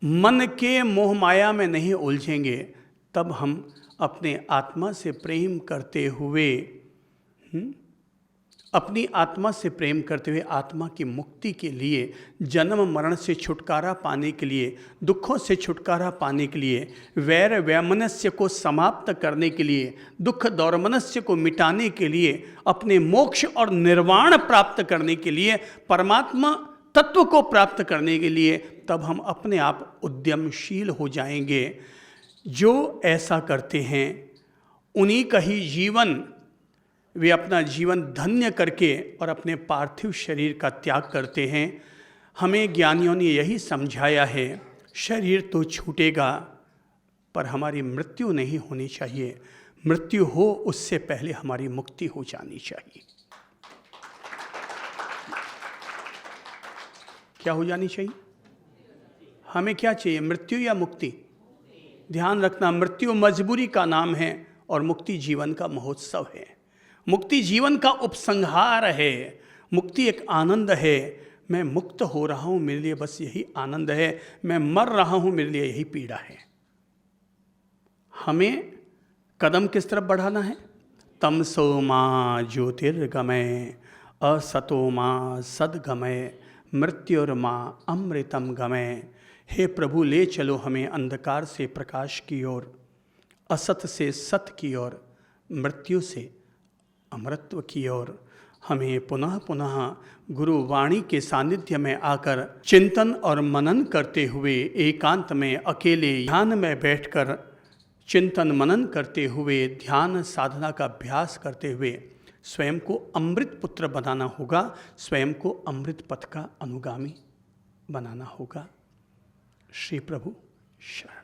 मन के मोह माया में नहीं उलझेंगे। तब हम अपने आत्मा से प्रेम करते हुए अपनी आत्मा से प्रेम करते हुए आत्मा की मुक्ति के लिए, जन्म मरण से छुटकारा पाने के लिए, दुखों से छुटकारा पाने के लिए, वैर वैमनस्य को समाप्त करने के लिए, दुख दौर्मनस्य को मिटाने के लिए, अपने मोक्ष और निर्वाण प्राप्त करने के लिए, परमात्मा तत्व को प्राप्त करने के लिए, तब हम अपने आप उद्यमशील हो जाएंगे। जो ऐसा करते हैं उन्हीं का ही जीवन, वे अपना जीवन धन्य करके और अपने पार्थिव शरीर का त्याग करते हैं। हमें ज्ञानियों ने यही समझाया है, शरीर तो छूटेगा पर हमारी मृत्यु नहीं होनी चाहिए। मृत्यु हो उससे पहले हमारी मुक्ति हो जानी चाहिए। क्या हो जानी चाहिए? हमें क्या चाहिए, मृत्यु या मुक्ति? ध्यान रखना, मृत्यु मजबूरी का नाम है और मुक्ति जीवन का महोत्सव है। मुक्ति जीवन का उपसंहार है, मुक्ति एक आनंद है। मैं मुक्त हो रहा हूँ, मेरे लिए बस यही आनंद है। मैं मर रहा हूँ, मेरे लिए यही पीड़ा है। हमें कदम किस तरफ बढ़ाना है? तमसो मा ज्योतिर्गमय, असतो मा सद्गमय, मृत्युर्मा अमृतम गमय। हे प्रभु, ले चलो हमें अंधकार से प्रकाश की ओर, असत से सत की ओर, मृत्यु से अमृतत्व की ओर। हमें पुनः पुनः गुरु वाणी के सानिध्य में आकर चिंतन और मनन करते हुए, एकांत में अकेले ध्यान में बैठकर चिंतन मनन करते हुए, ध्यान साधना का अभ्यास करते हुए स्वयं को अमृत पुत्र बनाना होगा, स्वयं को अमृत पथ का अनुगामी बनाना होगा। श्री प्रभु शरण।